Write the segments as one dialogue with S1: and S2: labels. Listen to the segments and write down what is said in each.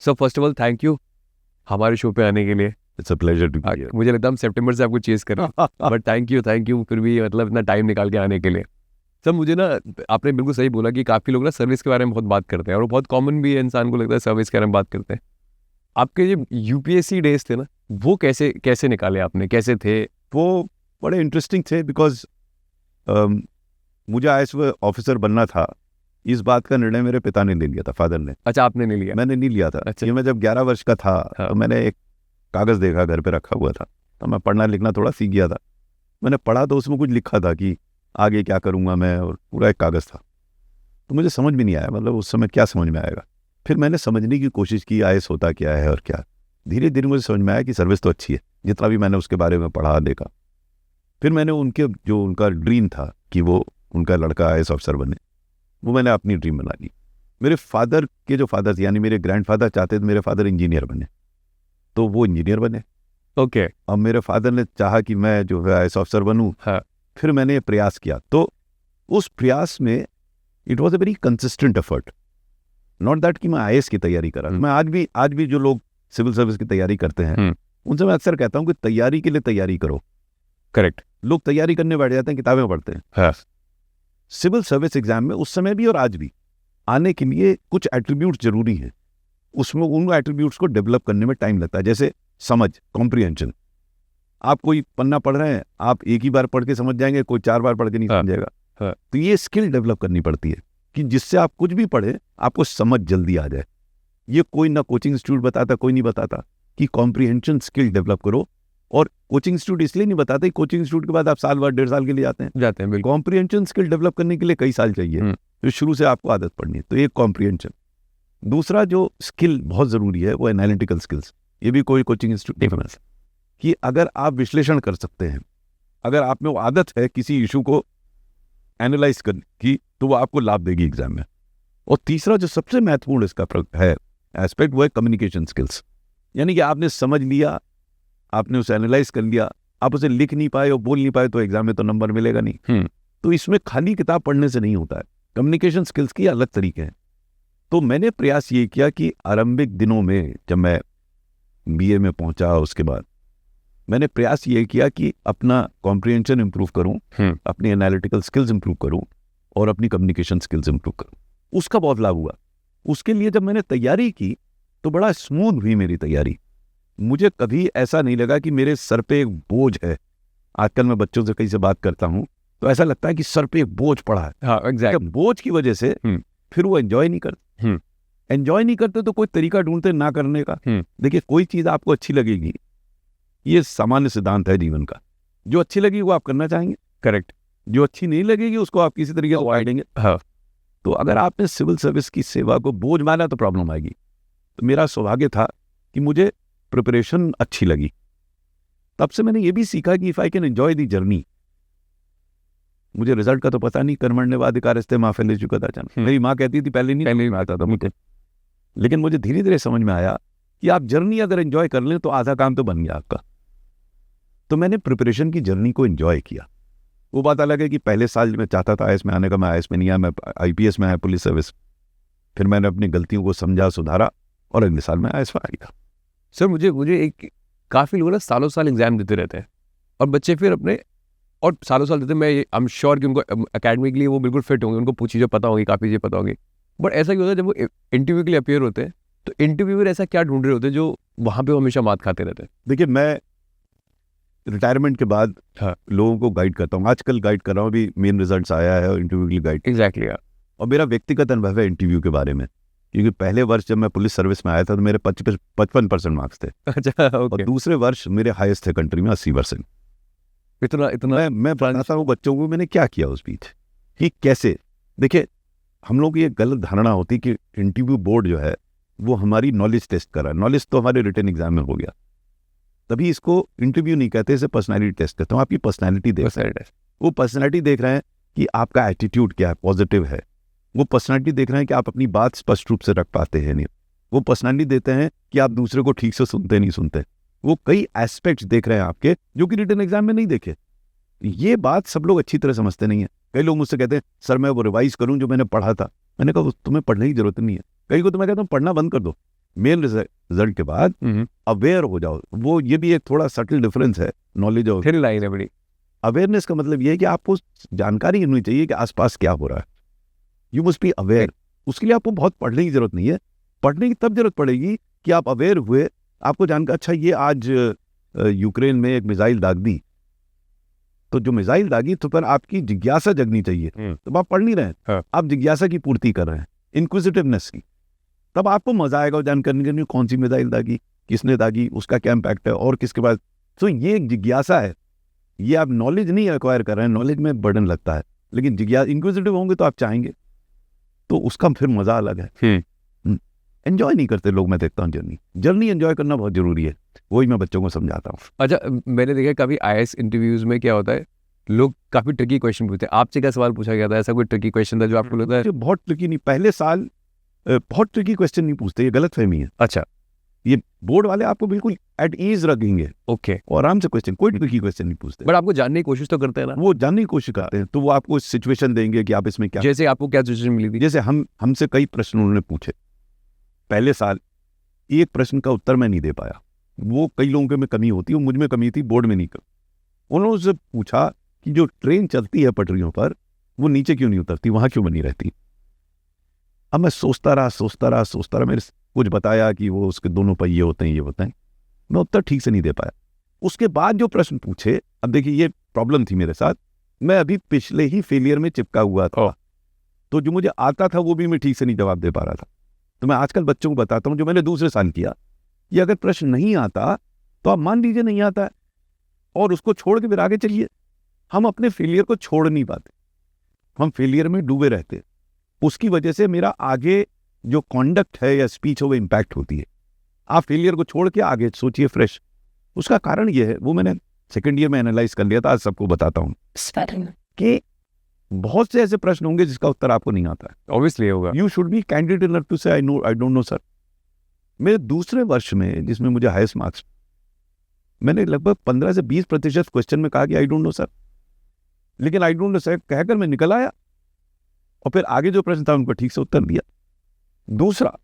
S1: So first of all thank you हमारे show पे आने के लिए।
S2: It's a pleasure to be here.
S1: मुझे लगता है हम सितंबर से आपको चेस कर रहे हैं बट थैंक यू फिर भी मतलब इतना टाइम निकाल के आने के लिए। सर मुझे ना, आपने बिल्कुल सही बोला कि काफ़ी लोग ना सर्विस के बारे में बहुत बात करते हैं और वो बहुत कॉमन भी है, इंसान को लगता है सर्विस के बारे में बात करते हैं। आपके जो यूपीएससी डेज थे ना, वो कैसे कैसे निकाले आपने, कैसे थे?
S2: वो बड़े इंटरेस्टिंग थे बिकॉज मुझे आईएएस ऑफिसर बनना था। इस बात का निर्णय मेरे पिता ने ले लिया था, फादर ने।
S1: अच्छा, आपने नहीं लिया?
S2: मैंने नहीं लिया था।
S1: अच्छा।
S2: ये मैं जब 11 वर्ष का था
S1: हाँ।
S2: तो मैंने एक कागज़ देखा, घर पे रखा हुआ था, तो मैं पढ़ना लिखना थोड़ा सीख गया था। मैंने पढ़ा तो उसमें कुछ लिखा था कि आगे क्या करूँगा मैं, और पूरा एक कागज़ था। तो मुझे समझ में नहीं आया, मतलब उस समय क्या समझ में आएगा। फिर मैंने समझने की कोशिश की आईएएस होता क्या है और क्या। धीरे धीरे मुझे समझ में आया कि सर्विस तो अच्छी है, जितना भी मैंने उसके बारे में पढ़ा देखा। फिर मैंने उनका ड्रीम था कि वो उनका लड़का आईएएस ऑफिसर बने, वो मैंने अपनी ड्रीम बना ली। मेरे फादर के जो फादर थे, यानी मेरे ग्रैंडफादर चाहते थे मेरे फादर इंजीनियर बने, तो वो इंजीनियर बने।
S1: ओके।
S2: अब मेरे फादर ने चाहा कि मैं जो है आईएएस ऑफिसर बनूं।
S1: हाँ।
S2: फिर मैंने प्रयास किया, तो उस प्रयास में it was a very consistent effort. Not that कि मैं आईएएस की तैयारी करा। मैं आज भी जो लोग सिविल सर्विस की तैयारी करते हैं उनसे मैं अक्सर कहता हूँ कि तैयारी के लिए तैयारी करो।
S1: करेक्ट।
S2: लोग तैयारी करने बैठ जाते हैं, किताबें पढ़ते हैं।
S1: हाँ।
S2: सिविल सर्विस एग्जाम में उस समय भी और आज भी आने के लिए कुछ एट्रीब्यूट्स जरूरी हैं। उसमें उन एट्रीब्यूट्स को डेवलप करने में टाइम लगता है, जैसे समझ, कॉम्प्रिहेंशन। आप कोई पन्ना पढ़ रहे हैं, आप एक ही बार पढ़ के समझ जाएंगे, कोई 4 बार पढ़ के नहीं समझेगा।
S1: हाँ।
S2: तो ये स्किल डेवलप करनी पड़ती है कि जिससे आप कुछ भी पढ़े आपको समझ जल्दी आ जाए। ये कोई ना कोचिंग इंस्टीट्यूट बताता, कोई नहीं बताता कि कॉम्प्रिहेंशन स्किल डेवलप करो। और कोचिंग इंस्टीट्यूट इसलिए नहीं बताते, कोचिंग इंस्टीट्यूट के बाद आप साल भर 1.5 साल के लिए जाते हैं।
S1: बिल्कुल।
S2: कॉम्प्रिहेंशन स्किल डेवलप करने के लिए कई साल चाहिए, तो शुरू से आपको आदत पड़नी है। तो ये कॉम्प्रिहेंशन। दूसरा जो स्किल बहुत ज़रूरी है वो एनालिटिकल स्किल्स। ये भी कोई कोचिंग इंस्टीट्यूट नहीं बता कि अगर आप विश्लेषण कर सकते हैं, अगर आप में वो आदत है किसी इशू को एनालाइज करने की, तो वो आपको लाभ देगी एग्जाम में। और तीसरा जो सबसे महत्वपूर्ण इसका है एस्पेक्ट, वो है कम्युनिकेशन स्किल्स। यानी कि आपने समझ लिया, आपने उसे एनालाइज कर लिया, आप उसे लिख नहीं पाए और बोल नहीं पाए तो एग्जाम में तो नंबर मिलेगा नहीं। तो इसमें खाली किताब पढ़ने से नहीं होता है, कम्युनिकेशन स्किल्स की अलग तरीके हैं। तो मैंने प्रयास ये किया कि आरंभिक दिनों में जब मैं बीए में पहुंचा, उसके बाद मैंने प्रयास ये किया कि अपना कॉम्प्रिहेंशन इंप्रूव करूं, अपनी एनालिटिकल स्किल्स इंप्रूव करूं और अपनी कम्युनिकेशन स्किल्स इंप्रूव करूं। उसका बहुत लाभ हुआ। उसके लिए जब मैंने तैयारी की तो बड़ा स्मूथ हुई मेरी तैयारी। मुझे कभी ऐसा नहीं लगा कि मेरे सर पे एक बोझ है। आजकल मैं बच्चों से कहीं से बात करता हूं तो ऐसा लगता है कि सर पे एक बोझ पड़ा है।
S1: हाँ, एग्जैक्टली।
S2: बोझ की वजह से फिर वो एंजॉय नहीं करते। एंजॉय नहीं करते तो कोई तरीका ढूंढते ना करने का। देखिए, कोई चीज आपको अच्छी लगेगी, ये सामान्य सिद्धांत है जीवन का। जो अच्छी लगेगी वो आप करना चाहेंगे।
S1: करेक्ट।
S2: जो अच्छी नहीं लगेगी उसको आप किसी तरीके से अवॉइड देंगे।
S1: हाँ।
S2: तो अगर आपने सिविल सर्विस की सेवा को बोझ माना तो प्रॉब्लम आएगी। तो मेरा सौभाग्य था कि मुझे प्रिपरेशन अच्छी लगी। तब से मैंने ये भी सीखा कि if I can enjoy the journey. मुझे रिजल्ट का तो पता नहीं, कर्मण्येवाधिकारस्ते मा फलेषु कदाचन। मेरी माँ कहती थी, पहले नहीं आता था मुझे, लेकिन मुझे धीरे धीरे समझ में आया कि आप जर्नी अगर एंजॉय कर लें तो आधा काम तो बन गया आपका। तो मैंने प्रिपरेशन की जर्नी को एंजॉय किया। वो बात अलग है कि पहले साल मैं चाहता था आईएएस में आने का, मैं आईएएस में नहीं आया, मैं आईपीएस में आया, पुलिस सर्विस। फिर मैंने अपनी गलतियों को समझा, सुधारा और अगले साल मैं आईएएस में आ गया।
S1: सर मुझे एक काफ़ी लोग ना सालों साल एग्जाम देते रहते हैं और बच्चे फिर अपने और सालों साल देते हैं। मैं आई एम श्योर कि उनको एकेडमिक के लिए वो बिल्कुल फिट होंगे, उनको कुछ चीज़ें पता होंगी, काफ़ी चीज़ें पता होंगी। बट ऐसा क्यों होता है जब वो इंटरव्यू के लिए अपेयर होते हैं तो इंटरव्यूअर ऐसा क्या ढूंढ रहे होते हैं जो वहाँ पे वो हमेशा मात खाते रहते हैं?
S2: देखिए, मैं रिटायरमेंट के बाद लोगों को गाइड करता हूँ। आजकल गाइड कर रहा हूँ, अभी मेन रिजल्ट्स आया है और इंटरव्यू के लिए गाइड।
S1: एग्जैक्टली।
S2: और मेरा व्यक्तिगत अनुभव है इंटरव्यू के बारे में, क्योंकि पहले वर्ष जब मैं पुलिस सर्विस में आया था तो मेरे 55% मार्क्स थे।
S1: अच्छा,
S2: और दूसरे वर्ष मेरे हाईएस्ट थे कंट्री में 80%।
S1: इतना
S2: मैं बताता हूँ बच्चों को मैंने क्या किया उस बीच कि कैसे। देखिए, हम लोग ये गलत धारणा होती कि इंटरव्यू बोर्ड जो है वो हमारी नॉलेज टेस्ट कर रहा है। नॉलेज तो हमारे रिटन एग्जाम में हो गया, तभी इसको इंटरव्यू नहीं कहते, इसे पर्सनैलिटी टेस्ट कहते हैं। आपकी पर्सनैलिटी देख रहे हैं, वो पर्सनैलिटी देख रहे हैं कि आपका एटीट्यूड क्या है, पॉजिटिव है। वो पर्सनैलिटी देख रहे हैं कि आप अपनी बात स्पष्ट रूप से रख पाते हैं नहीं। वो पर्सनैलिटी देते हैं कि आप दूसरे को ठीक से सुनते नहीं सुनते। वो कई एस्पेक्ट्स देख रहे हैं आपके जो कि रिटन एग्जाम में नहीं देखे। ये बात सब लोग अच्छी तरह समझते नहीं है। कई लोग मुझसे कहते हैं, सर मैं वो रिवाइज करूं जो मैंने पढ़ा था। मैंने कहा तुम्हें पढ़ने की जरूरत नहीं है। कई को तो मैं कहता हूँ पढ़ना बंद कर दो, मेन रिजल्ट के बाद अवेयर हो जाओ। वो ये भी एक थोड़ा सटल डिफरेंस है नॉलेज और
S1: फिर लाइन है बड़ी।
S2: अवेयरनेस का मतलब ये है कि आपको जानकारी होनी चाहिए कि आसपास क्या हो रहा है। You must be aware. उसके लिए आपको बहुत पढ़ने की जरूरत नहीं है। पढ़ने की तब जरूरत पड़ेगी कि आप अवेयर हुए, आपको जानकर अच्छा ये आज यूक्रेन में एक मिसाइल दाग दी, तो जो मिसाइल दागी तो पर आपकी जिज्ञासा जगनी चाहिए। तो आप पढ़ नहीं रहे हैं,
S1: हाँ।
S2: आप जिज्ञासा की पूर्ति कर रहे हैं, इंक्विजिटिवनेस की। तब आपको मजा आएगा जानकारी करने कौन सी मिसाइल दागी, किसने दागी, उसका क्या इम्पैक्ट है और किसके पास। तो ये एक जिज्ञासा है। ये आप नॉलेज नहीं एक्वायर कर रहे हैं, नॉलेज में बर्डन लगता है, लेकिन जिज्ञासा इंक्विजिटिव होंगे तो आप चाहेंगे, तो उसका फिर मजा अलग है। एंजॉय नहीं करते लोग, मैं देखता हूँ जर्नी एंजॉय करना बहुत जरूरी है। वही मैं बच्चों को समझाता हूँ।
S1: अच्छा, मैंने देखा कभी IAS इंटरव्यूज में क्या होता है, लोग काफी ट्रिकी क्वेश्चन पूछते हैं। आपसे क्या सवाल पूछा गया था? ऐसा कोई ट्रिकी क्वेश्चन था जो आपको लगता है?
S2: बहुत ट्रिकी नहीं, पहले साल बहुत ट्रिकी क्वेश्चन नहीं पूछते, ये गलत फहमी है।
S1: अच्छा,
S2: ये बोर्ड वाले आपको बिल्कुल एट ईज रखेंगे
S1: ओके,
S2: और आराम से क्वेश्चन, कोई ट्रिकी क्वेश्चन नहीं पूछते।
S1: बट आपको जानने की कोशिश तो करते हैं ना?
S2: वो जानने की कोशिश करते हैं, तो वो आपको सिचुएशन देंगे कि आप इसमें क्या।
S1: जैसे आपको क्या सिचुएशन मिली थी?
S2: जैसे हमसे कई प्रश्न उन्होंने पूछे पहले साल, एक प्रश्न का उत्तर मैं नहीं दे पाया। वो कई लोगों के में कमी होती है, मुझ में कमी थी, बोर्ड में नहीं कर। उन्होंने उससे पूछा कि जो ट्रेन चलती है पटरियों पर, वो नीचे क्यों नहीं उतरती, वहां क्यों बनी रहती। अब मैं सोचता रहा। मेरे कुछ बताया कि वो उसके दोनों पहिए होते हैं, ये होते हैं। मैं उत्तर ठीक से नहीं दे पाया। उसके बाद जो प्रश्न पूछे, अब देखिए ये प्रॉब्लम थी मेरे साथ, मैं अभी पिछले ही फेलियर में चिपका हुआ था, तो जो मुझे आता था वो भी मैं ठीक से नहीं जवाब दे पा रहा था। तो मैं आजकल बच्चों को बताता हूँ, जो मैंने दूसरे साल किया, ये अगर प्रश्न नहीं आता तो आप मान लीजिए नहीं आता है और उसको छोड़ के फिर आगे चलिए। हम अपने फेलियर को छोड़ नहीं पाते, हम फेलियर में डूबे रहते। उसकी वजह से मेरा आगे जो कॉन्डक्ट है या स्पीच हो वो इम्पैक्ट होती है। आप फेलियर को छोड़ के आगे सोचिए फ्रेश। उसका कारण ये है, वो मैंने सेकेंड ईयर में एनालाइज कर लिया था, आज सबको बताता हूँ कि बहुत से ऐसे प्रश्न होंगे जिसका उत्तर आपको नहीं आता है।
S1: ऑब्वियसली होगा।
S2: You should be candidate enough to say I don't no sir. मेरे दूसरे वर्ष में, जिसमें मुझे हाईएस्ट मार्क्स, मैंने लगभग 15 से 20% क्वेश्चन में कहा कि आई डोंट नो सर, लेकिन आई डोंट नो सर कहकर मैं निकल आया और फिर आगे जो प्रश्न था उनको ठीक से उत्तर दिया। दूसरा,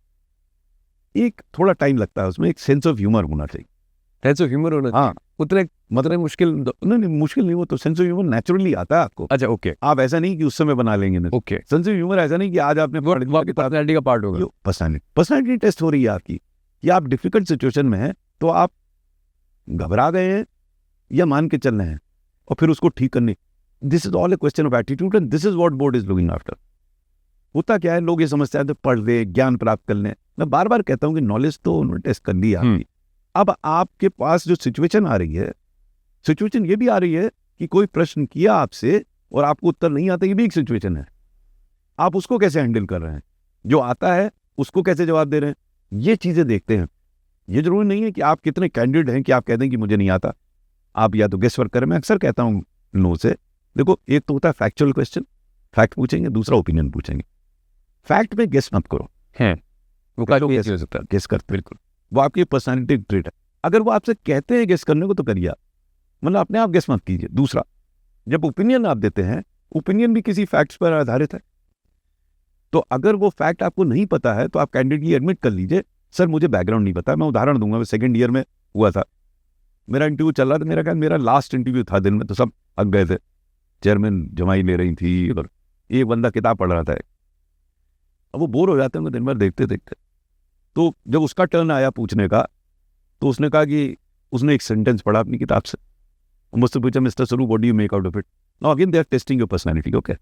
S2: एक थोड़ा टाइम लगता है उसमें, एक सेंस ऑफ ह्यूमर होना चाहिए।
S1: सेंस ऑफ ह्यूमर होना चाहिए।
S2: हाँ,
S1: उतने मतलब मुश्किल
S2: नहीं मुश्किल नहीं, वो तो सेंस ऑफ ह्यूमर नेचुरली आता है आपको।
S1: अच्छा, ओके
S2: आप ऐसा नहीं कि उस समय बना लेंगे ना।
S1: ओके,
S2: सेंस ऑफ ह्यूमर ऐसा नहीं कि आज आपने
S1: पर्सनैलिटी का पार्ट होगा।
S2: पर्सनैलिटी टेस्ट हो रही है आपकी, कि आप डिफिकल्ट सिचुएशन में हैं, तो आप घबरा गए हैं या मान के चल रहे हैं और फिर उसको ठीक करने। This is all A question of attitude and this is what board is looking after. होता क्या है, लोग ये समझते हैं तो पढ़ ले, ज्ञान प्राप्त कर लें। मैं बार बार कहता हूं कि नॉलेज तो उन्होंने टेस्ट कर ली आपकी। अब आपके पास जो सिचुएशन आ रही है, सिचुएशन ये भी आ रही है कि कोई प्रश्न किया आपसे और आपको उत्तर नहीं आता, ये भी एक सिचुएशन है। आप उसको कैसे हैंडल कर रहे हैं, जो आता है उसको कैसे जवाब दे रहे हैं, ये चीजें देखते हैं। ये जरूरी नहीं है कि आप कितने कैंडिडेट हैं कि आप कहते हैं कि मुझे नहीं आता। आप या तो गेस वर्क करें। मैं अक्सर कहता हूँ नो से, देखो एक तो होता है फैक्चुअल क्वेश्चन, फैक्ट पूछेंगे, दूसरा ओपिनियन पूछेंगे। फैक्ट में गेस मत करो,
S1: वो काफी easy हो सकता है।
S2: गेस करते, बिल्कुल वो आपकी पर्सनैलिटी ट्रेट है। अगर वो आपसे कहते हैं गेस करने को तो करिए, मतलब अपने आप गेस मत कीजिए। दूसरा, जब ओपिनियन आप देते हैं, ओपिनियन भी किसी फैक्ट्स पर आधारित है। तो अगर वो फैक्ट आपको नहीं पता है तो आप कैंडिडेटली एडमिट कर लीजिए, सर मुझे बैकग्राउंड नहीं पता। मैं उदाहरण दूंगा, मैं सेकंड ईयर में हुआ था, मेरा इंटरव्यू चल रहा था, मेरा लास्ट इंटरव्यू था दिन में, तो सब अग गए थे। चेयरमैन जमाई ले रही थी और एक बंदा किताब पढ़ रहा था। अब वो बोर हो जाते हैं दिन भर देखते देखते। तो जब उसका टर्न आया पूछने का, तो उसने कहा कि उसने एक सेंटेंस पढ़ा अपनी किताब से, मुझसे पूछा, mister Swaroop what do you make out of it. Now again they are testing your personality, okay.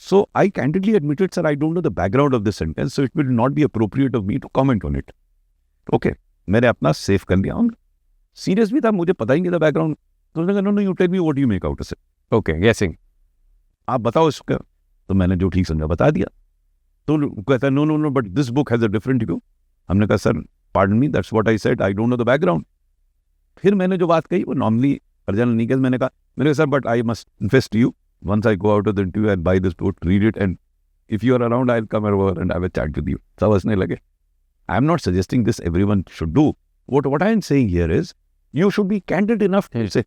S2: So I candidly admitted, sir, I don't know the background of this sentence, so it will not be appropriate of me to comment on it. Okay, मैंने अपना save कर लिया। Serious भी था, मुझे पता ही नहीं था बैकग्राउंड। तो उसने कहा, no you tell me what you make out of it.
S1: Okay, guessing,
S2: आप बताओ इसका। तो मैंने जो ठीक समझा बता दिया। तो कहता है, no but this book has a different view. हमने कहा, sir pardon me, that's what I said, I don't know the background. फिर मैंने जो बात कही वो नॉर्मली अर्जन नहीं कही। मैंने कहा, sir but I must invest you once I go out of the interview and buy this book, read it, and if you are around, I'll come over and have a chat with you. सब हंसने लगे। I am not suggesting this everyone should do. What I am saying here is, you should be candid enough to say,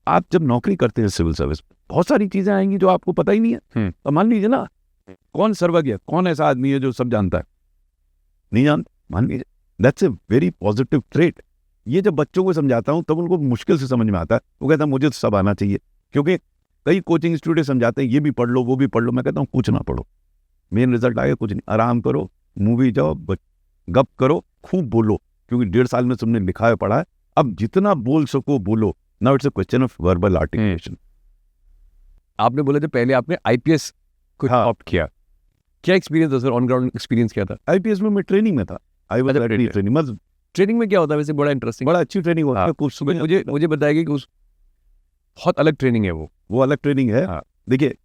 S2: आप जब नौकरी करते हैं civil service, बहुत सारी चीजें आएंगी जो आपको पता ही नहीं है। तो मान लीजिए ना, कौन सर्वज्ञ है, कौन ऐसा आदमी है जो सब जानता है, नहीं जानता, मान लीजिए that's a very positive trait. ये जब बच्चों को समझाता हूँ तब उनको मुश्किल से समझ में आता है। वो कहता है मुझे तो सब आना चाहिए, क्योंकि कई कोचिंग इंस्टीट्यूट समझाते हैं ये भी पढ़ लो वो भी पढ़ लो। मैं कहता हूँ कुछ ना पढ़ो, मेन रिजल्ट आएगा कुछ नहीं। आराम करो, मूवी जाओ, गप करो, खूब बोलो, क्योंकि 1.5 साल में तुमने लिखा है पढ़ा है। अब जितना बोल सको बोलो। Now it's a question of verbal articulation.
S1: आपने बोला था पहले आपने आईपीएस को
S2: हाँ।
S1: ऑप्ट किया, क्या एक्सपीरियंस था सर? ऑन ग्राउंड एक्सपीरियंस क्या था?
S2: आईपीएस में मैं ट्रेनिंग में था। आई वाज
S1: अच्छा,
S2: एट ट्रेनिंग। मतलब
S1: ट्रेनिंग में क्या होता है वैसे? बड़ा इंटरेस्टिंग।
S2: बड़ा अच्छी ट्रेनिंग होती
S1: हाँ।
S2: है। कुछ सुबह
S1: मुझे बताइए कि उस बहुत अलग ट्रेनिंग है वो
S2: अलग ट्रेनिंग है।
S1: हाँ।
S2: देखिए,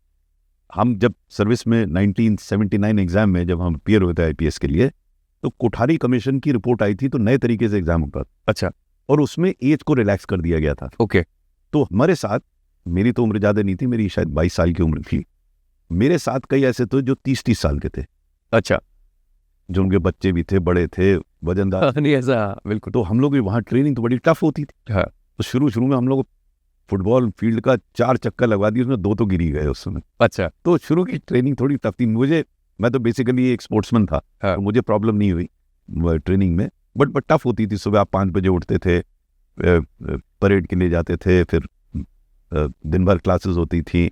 S2: हम जब सर्विस में 1979 एग्जाम में जब हम अपीयर होते हैं आईपीएस के लिए, तो कोठारी कमीशन की रिपोर्ट आई थी, तो नए तरीके से एग्जाम होता था।
S1: अच्छा,
S2: और उसमें एज को रिलैक्स कर दिया गया था।
S1: ओके।
S2: तो हमारे साथ, मेरी तो उम्र ज़्यादा नहीं थी, मेरी शायद 22 साल की उम्र थी। मेरे साथ कई ऐसे थे जो 30-30 साल के थे,
S1: अच्छा।
S2: जो उनके बच्चे भी थे, बड़े थे, वजनदार।
S1: नहीं ऐसा, बिल्कुल।
S2: तो हम लोग भी वहाँ ट्रेनिंग तो बड़ी टफ होती थी।
S1: हाँ।
S2: तो शुरू में हम लोग फुटबॉल फील्ड का 4 चक्कर लगवा दिए, उसमें 2 तो गिर ही गए उस समय।
S1: अच्छा।
S2: तो शुरू की ट्रेनिंग थोड़ी टफ थी। मैं तो बेसिकली एक स्पोर्ट्समैन था।
S1: हाँ।
S2: तो मुझे प्रॉब्लम नहीं हुई ट्रेनिंग में, बट टफ होती थी। सुबह आप 5 बजे उठते थे, परेड के लिए जाते थे, फिर दिन भर क्लासेस होती थी,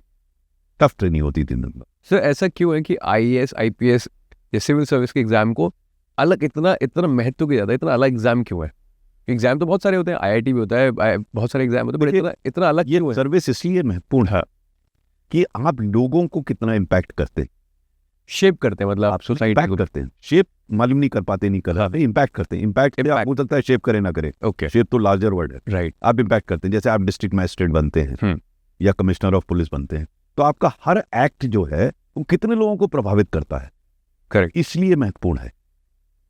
S2: टफ ट्रेनिंग होती थी दिन भर।
S1: सर ऐसा क्यों है कि आईएएस आईपीएस या सिविल सर्विस के एग्जाम को अलग इतना महत्व किया जाता है? इतना अलग एग्जाम क्यों है? एग्जाम तो बहुत सारे होते हैं, आईआईटी भी होता है, बहुत सारे एग्जाम होते हैं,
S2: देखिए,
S1: बट इतना अलग
S2: ये
S1: क्यों है?
S2: सर्विस इसलिए महत्वपूर्ण है कि आप लोगों को कितना इम्पैक्ट करते हैं।
S1: शेप करते हैं, मतलब आप सोसाइटी
S2: इम्पैक्ट
S1: को।
S2: करते हैं। शेप मालूम नहीं कर पाते, नहीं कर पाते, इम्पैक्ट करते हैं। Impact
S1: Impact.
S2: हो सकता है शेप करे ना करे,
S1: ओके,
S2: शेप तो लार्जर वर्ड है।
S1: राइट।
S2: आप इम्पैक्ट करते हैं, जैसे आप डिस्ट्रिक्ट मैजिस्ट्रेट बनते हैं या कमिश्नर ऑफ पुलिस बनते हैं, तो आपका हर एक्ट जो है वो कितने लोगों को प्रभावित करता है।
S1: करेक्ट।
S2: इसलिए महत्वपूर्ण है।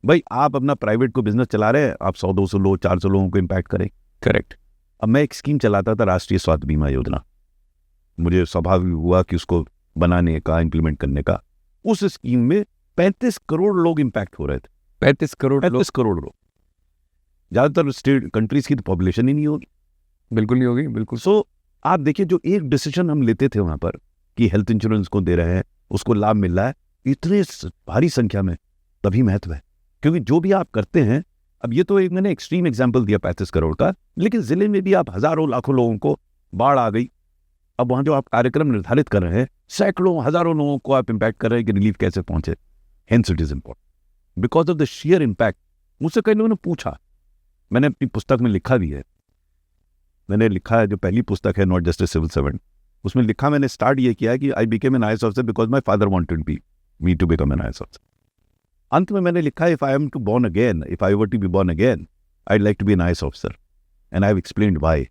S2: भाई आप अपना प्राइवेट को बिजनेस चला रहे हैं, आप 100-200 लोग 400 लोगों को इम्पैक्ट करें।
S1: करेक्ट।
S2: अब मैं एक स्कीम चलाता था, राष्ट्रीय स्वास्थ्य बीमा योजना। मुझे स्वाभाविक हुआ कि उसको बनाने का, इम्प्लीमेंट करने का। उस स्कीम में 35 करोड़ लोग इम्पैक्ट हो रहे थे।
S1: 35 करोड़ लोग?
S2: 35 करोड़ लोग। ज्यादातर स्टेट कंट्रीज की तो पॉपुलेशन ही नहीं होगी।
S1: बिल्कुल नहीं होगी, बिल्कुल।
S2: सो आप देखिए, जो एक डिसीजन हम लेते थे वहां पर कि हेल्थ इंश्योरेंस को दे रहे हैं, उसको लाभ मिल रहा है, इतने भारी संख्या में, तभी महत्व है। क्योंकि जो भी आप करते हैं, अब ये तो एक मैंने एक्सट्रीम एग्जांपल दिया 35 करोड़ का, लेकिन जिले में भी आप हजारों लाखों लोगों को, बाढ़ आ गई, अब वहां जो आप कार्यक्रम निर्धारित कर रहे हैं, सैकड़ों हजारों लोगों को आप इम्पैक्ट कर रहे हैं कि रिलीफ कैसे पहुंचे। Hence it is important because of the share impact. मुझसे कई लोगों ने पूछा, मैंने अपनी पुस्तक में लिखा भी है, मैंने लिखा है, जो पहली पुस्तक है not just a civil servant, उसमें लिखा, मैंने स्टार्ट ये किया है कि I became an IAS officer because my father wanted me to become an IAS officer. अंत में मैंने लिखा है, if I am to born again, if I were to be born again, I like to be an IAS officer, and I have explained why.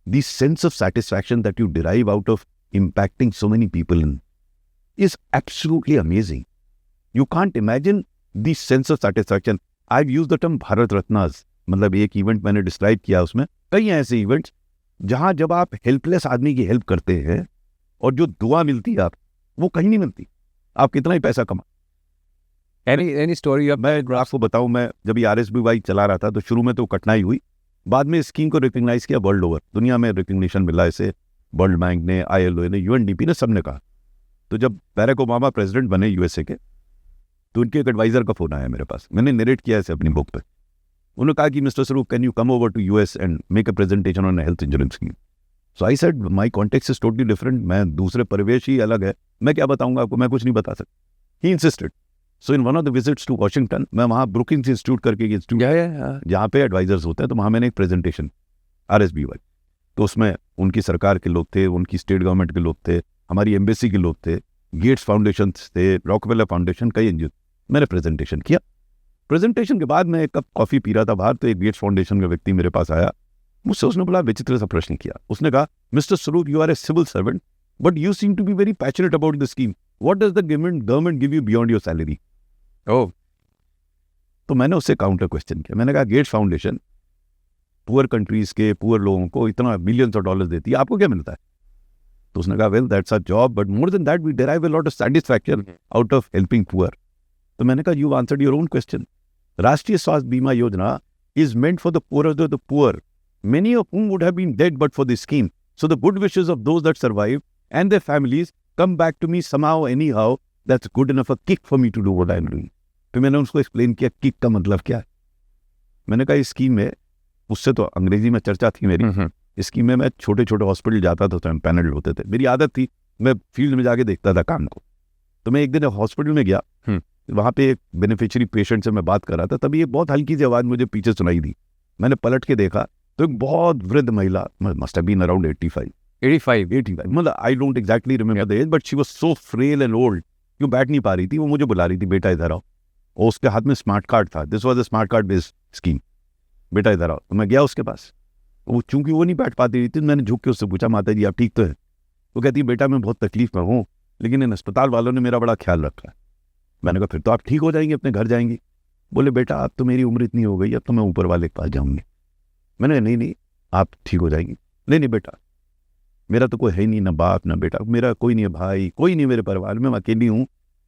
S2: The sense of satisfaction that you derive out of impacting so many people is absolutely amazing. You can't imagine the sense of satisfaction. I've used the term Bharat Ratnas. मतलब एक event मैंने describe किया, उसमें कई ऐसे events जहां जब आप हेल्पलेस आदमी की हेल्प करते हैं और जो दुआ मिलती है आप, वो कहीं नहीं मिलती। आप कितना ही पैसा कमा।
S1: Any story?
S2: मैं आपको बताऊं, मैं जब ये RSBY चला रहा था तो शुरू में तो कठिनाई हुई, बाद में स्कीम को रिकग्नाइज किया वर्ल्ड ओवर, दुनिया में रिकग्निशन मिला इसे। वर्ल्ड बैंक ने, ILO ने, UNDP ने, सबने कहा। तो जब बैरक ओबामा प्रेसिडेंट बने USA के, तो उनके एक एडवाइजर का फोन आया मेरे पास, मैंने नरेट किया इसे अपनी बुक पे। उन्होंने कहा कि mister Swaroop, can you come over to US and make a presentation on health insurance scheme. So I said my context is totally different, मैं दूसरे परिवेश ही अलग है, मैं क्या बताऊंगा आपको, मैं कुछ नहीं बता सकता। He insisted. So in one of the visits to Washington, मैं वहाँ ब्रुकिंग्स इंस्टीट्यूट करके इंस्टीट्यूट जहाँ पे एडवाइजर्स होते हैं, तो वहाँ मैंने एक प्रेजेंटेशन RSBY, तो उसमें उनकी सरकार के लोग थे, उनकी स्टेट गवर्नमेंट के लोग थे, हमारी एम्बेसी के लोग थे, गेट्स फाउंडेशन थे, रॉकफेलर फाउंडेशन, कई NGO। मैंने प्रेजेंटेशन किया। प्रेजेंटेशन के बाद मैं एक कप कॉफी पी रहा था बाहर, तो एक गेट्स फाउंडेशन का व्यक्ति मेरे पास आया, मुझसे उसने बड़ा विचित्र सा प्रश्न किया। उसने कहा, mister Swaroop, you are a civil servant but you seem to be very passionate about the scheme, what does the government give you beyond your salary?
S1: Oh.
S2: तो मैंने उससे काउंटर क्वेश्चन किया, मैंने कहा, गेट्स फाउंडेशन पुअर कंट्रीज के poor लोगों को इतना मिलियंस ऑफ डॉलर्स देती है, आपको क्या मिलता है? तो उसने कहा, well that's our job but more than that we derive a lot of satisfaction out of helping poor. तो मैंने कहा, you answered your own question. राष्ट्रीय स्वास्थ्य बीमा योजना is meant for the poorest of the poor, many of whom would have been dead but for this scheme. So the good wishes of those that survive and their families come back to me somehow anyhow. That's good enough a kick for me to do what I'm doing. फिर मैंने उसको explain किया kick का मतलब क्या है। मैंने कहा इस स्कीम में, उससे तो अंग्रेजी में चर्चा थी मेरी, इस स्कीम में मैं छोटे छोटे हॉस्पिटल जाता था तो पैनल होते थे, मेरी आदत थी, मैं फील्ड में जाके देखता था काम को। तो मैं एक दिन हॉस्पिटल में गया, वहाँ पे एक बेनिफिशियरी पेशेंट से मैं बात कर रहा था, तभी एक बहुत हल्की सी आवाज़ मुझे पीछे सुनाई दी। मैंने पलट के देखा तो एक बहुत वृद्ध महिला, मस्ट हैव बीन अराउंड 85, मतलब I don't exactly remember the age, but she was so frail and old, क्यों बैठ नहीं पा रही थी। वो मुझे बुला रही थी, बेटा इधर आओ, और उसके हाथ में स्मार्ट कार्ड था, this was a smart card based scheme, बेटा इधर आओ। तो मैं गया उसके पास, वो चूंकि वो नहीं बैठ पाती थी, मैंने झुक के उससे पूछा, माता जी आप ठीक तो है? वो कहती है बेटा मैं बहुत तकलीफ में हूँ, लेकिन इन अस्पताल वालों ने मेरा बड़ा ख्याल रखा है। मैंने कहा फिर तो आप ठीक हो जाएंगे, अपने घर जाएंगी। बोले बेटा अब तो मेरी उम्र इतनी हो गई, अब तो मैं ऊपर वाले के पास जाऊंगी। मैंने कहा नहीं आप ठीक हो जाएंगी। नहीं बेटा, मेरा तो कोई है नहीं, ना बाप ना बेटा, मेरा कोई नहीं है भाई, कोई नहीं मेरे परिवार में, मैं अकेली हूँ।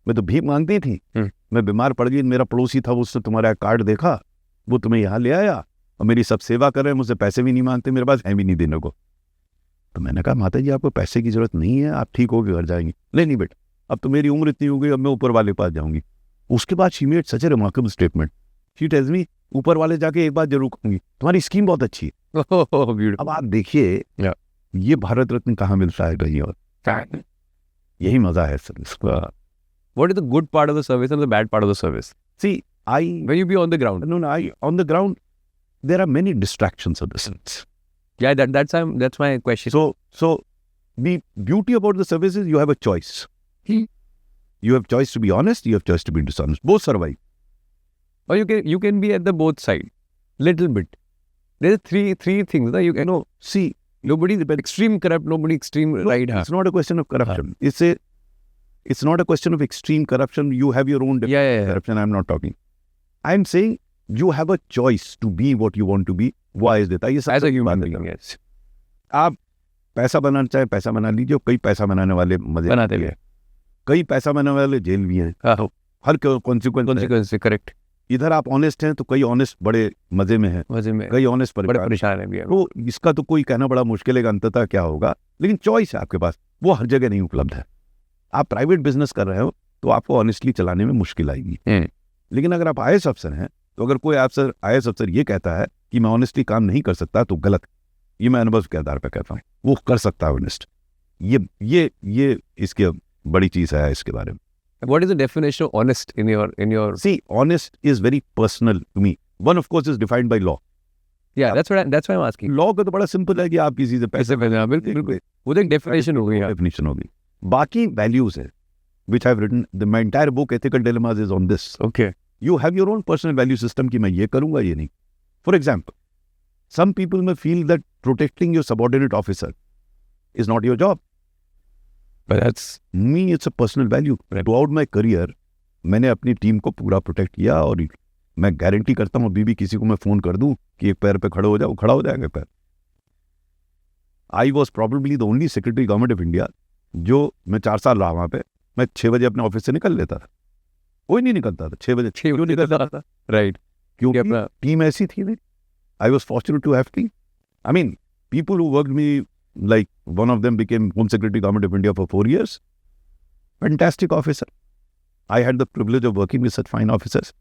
S2: मैं तो भीख मांगती थी, मैं बीमार पड़ गई, मेरा पड़ोसी था, उसने तुम्हारा कार्ड देखा, वो तुम्हें यहाँ ले आया, और मेरी सब सेवा कर रहे हैं, मुझसे पैसे भी नहीं मांगते, मेरे पास है भी नहीं देने को। तो मैंने कहा माता जी आपको पैसे की जरूरत नहीं है, आप ठीक होकर घर जाएंगे। नहीं बेटा, अब तो मेरी उम्र इतनी हो गई, अब मैं ऊपर वाले के पास जाऊंगी। उसके बाद she made such A remarkable statement, she tells me ऊपर वाले जाके एक बात जरूर कहूंगी, तुम्हारी स्कीम बहुत अच्छी है। अब आप देखिए ये भारत रत्न कहाँ मिलता है कहीं और, यही मजा है service.
S1: What is the good part of the service and the bad part of the service?
S2: See,
S1: When you be on the ground.
S2: No, on the ground, there are many distractions of the service.
S1: Yeah, that's my question.
S2: So the beauty about the service is you have a choice. You have choice to be honest, you have choice to be dishonest. Both survive.
S1: Or you can be at the both side, little bit. There's three things that you can.
S2: No, see,
S1: nobody extreme corrupt, nobody extreme right.
S2: It's not a question of corruption. It's not a question of extreme corruption. You have your own corruption. I'm not talking. I'm saying you have a choice to be what you want to be. Why is that?
S1: As a human being, yes.
S2: आप पैसा बनाना चाहे पैसा बना लीजिए, कई पैसा बनाने वाले मजे
S1: बनाते हैं,
S2: कई पैसा बनाने वाले जेल भी हैं, हर कॉन्सिक्वेंस
S1: से करेक्ट।
S2: इधर आप ऑनेस्ट हैं तो कई ऑनेस्ट बड़े मजे में हैं, कई ऑनेस्ट
S1: बड़े परेशान हैं।
S2: तो इसका तो कोई कहना बड़ा मुश्किल है कि अंततः क्या होगा, लेकिन चॉइस है आपके पास, वो हर जगह नहीं उपलब्ध है। आप प्राइवेट बिजनेस कर रहे हो तो आपको ऑनेस्टली चलाने में मुश्किल आएगी, लेकिन अगर आप IAS अफसर हैं तो अगर कोई IAS अफसर ये कहता है कि मैं ऑनेस्टली काम नहीं कर सकता तो गलत। ये मैं अनुभव के आधार पर कहता हूँ, वो कर सकता है ऑनेस्ट। ये इसकी बड़ी चीज है इसके बारे में।
S1: What is the definition of honest in your?
S2: See, honest is very personal to me. One of course is defined by law.
S1: Yeah, that's why I'm asking.
S2: Law का तो बड़ा सिंपल है कि आप किसी से पैसे
S1: बिल्कुल वो तो एक डेफिनेशन हो गई,
S2: डेफिनेशन होगी। बाकी वैल्यूज है which I've written, my entire book Ethical Dilemmas is on this.
S1: Okay.
S2: You have your own personal value system कि मैं ये करूँगा ये नहीं। For example, some people may feel that protecting your subordinate officer is not your job.
S1: But that's
S2: me, it's a personal value. Throughout my career, मैंने अपनी team को पूरा प्रोटेक्ट किया, और मैं गारंटी करता हूँ अभी भी किसी को मैं फोन कर दूं कि एक पैर पे खड़े हो जाओ, खड़ा हो जाएगा पैर। I was probably the only secretary government of India जो मैं 4 साल रहा वहाँ पे, मैं 6 बजे अपने ऑफिस से निकल लेता था, कोई नहीं निकलता था 6 बजे। क्यों निकलता था?
S1: राइट,
S2: क्योंकि अपना टीम ऐसी थी नहीं। I was fortunate to have team. I mean, people who worked me, like one of them became Home Secretary Government of India for 4 years. Fantastic officer. I had the privilege of working with such fine officers,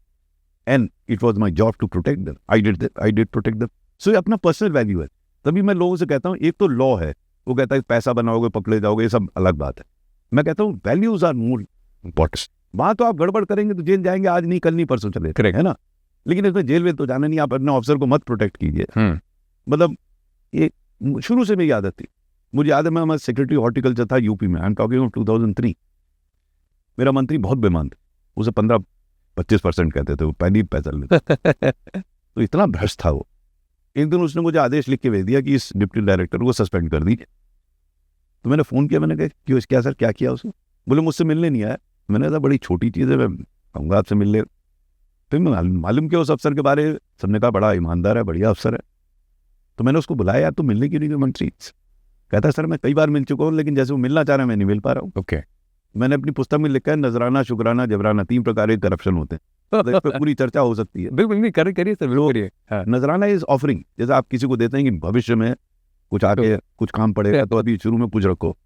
S2: and it was my job to protect them. I did protect them. So ये अपना personal value है। तभी मैं लोगों से कहता हूँ, एक तो लॉ है, वो कहता है पैसा बनाओगे पकड़े जाओगे, ये सब अलग बात है। मैं कहता हूँ वैल्यूज आर मोर इम्पोर्टेंट। वहां तो आप गड़बड़ करेंगे तो जेल जाएंगे, आज नहीं कल नहीं परसों चले, है ना। लेकिन इसमें जेल वेल तो जाना नहीं, आप अपने ऑफिसर को मत प्रोटेक्ट कीजिए। मतलब ये शुरू से मेरी आदत थी। मुझे याद है मैं हमारा सेक्रेटरी हॉर्टिकल्चर था यूपी में, आई एम टॉकिंग ऑफ 2003। मेरा मंत्री बहुत बेईमान थे, उसे 15-25% कहते थे, वो पहली पैसा लेते तो इतना भ्रष्ट था वो। एक दिन उसने मुझे आदेश लिख के भेज दिया कि इस डिप्टी डायरेक्टर को सस्पेंड कर दीजिए। तो मैंने फ़ोन किया, मैंने कहा क्यों, क्या सर क्या किया उसने? बोले मुझसे मिलने नहीं आया। मैंने कहा बड़ी छोटी चीज़ है, मैं आऊँगा आपसे मिलने। फिर मैं मालूम किया उस अफसर के बारे में, सबने कहा बड़ा ईमानदार है, बढ़िया अफसर है। तो मैंने उसको बुलाया, यार तो मिलने क्यों नहीं गए मंत्री? कहता है सर मैं कई बार मिल चुका हूँ, लेकिन जैसे वो मिलना चाह रहा है मैं नहीं मिल पा रहा हूँ।
S1: ओके।
S2: मैंने अपनी पुस्तक में लिखा है नजराना, शुक्राना, जबराना, 3 प्रकार के करप्शन होते हैं। तो इस पर पूरी चर्चा हो सकती है।
S1: बिल्कुल नहीं, करिए सर, बिल्कुल करिए।
S2: नजराना इज ऑफरिंग, जैसे आप किसी को देते हैं कि भविष्य में कुछ आके कुछ काम पड़ेगा तो अभी शुरू में कुछ रखो,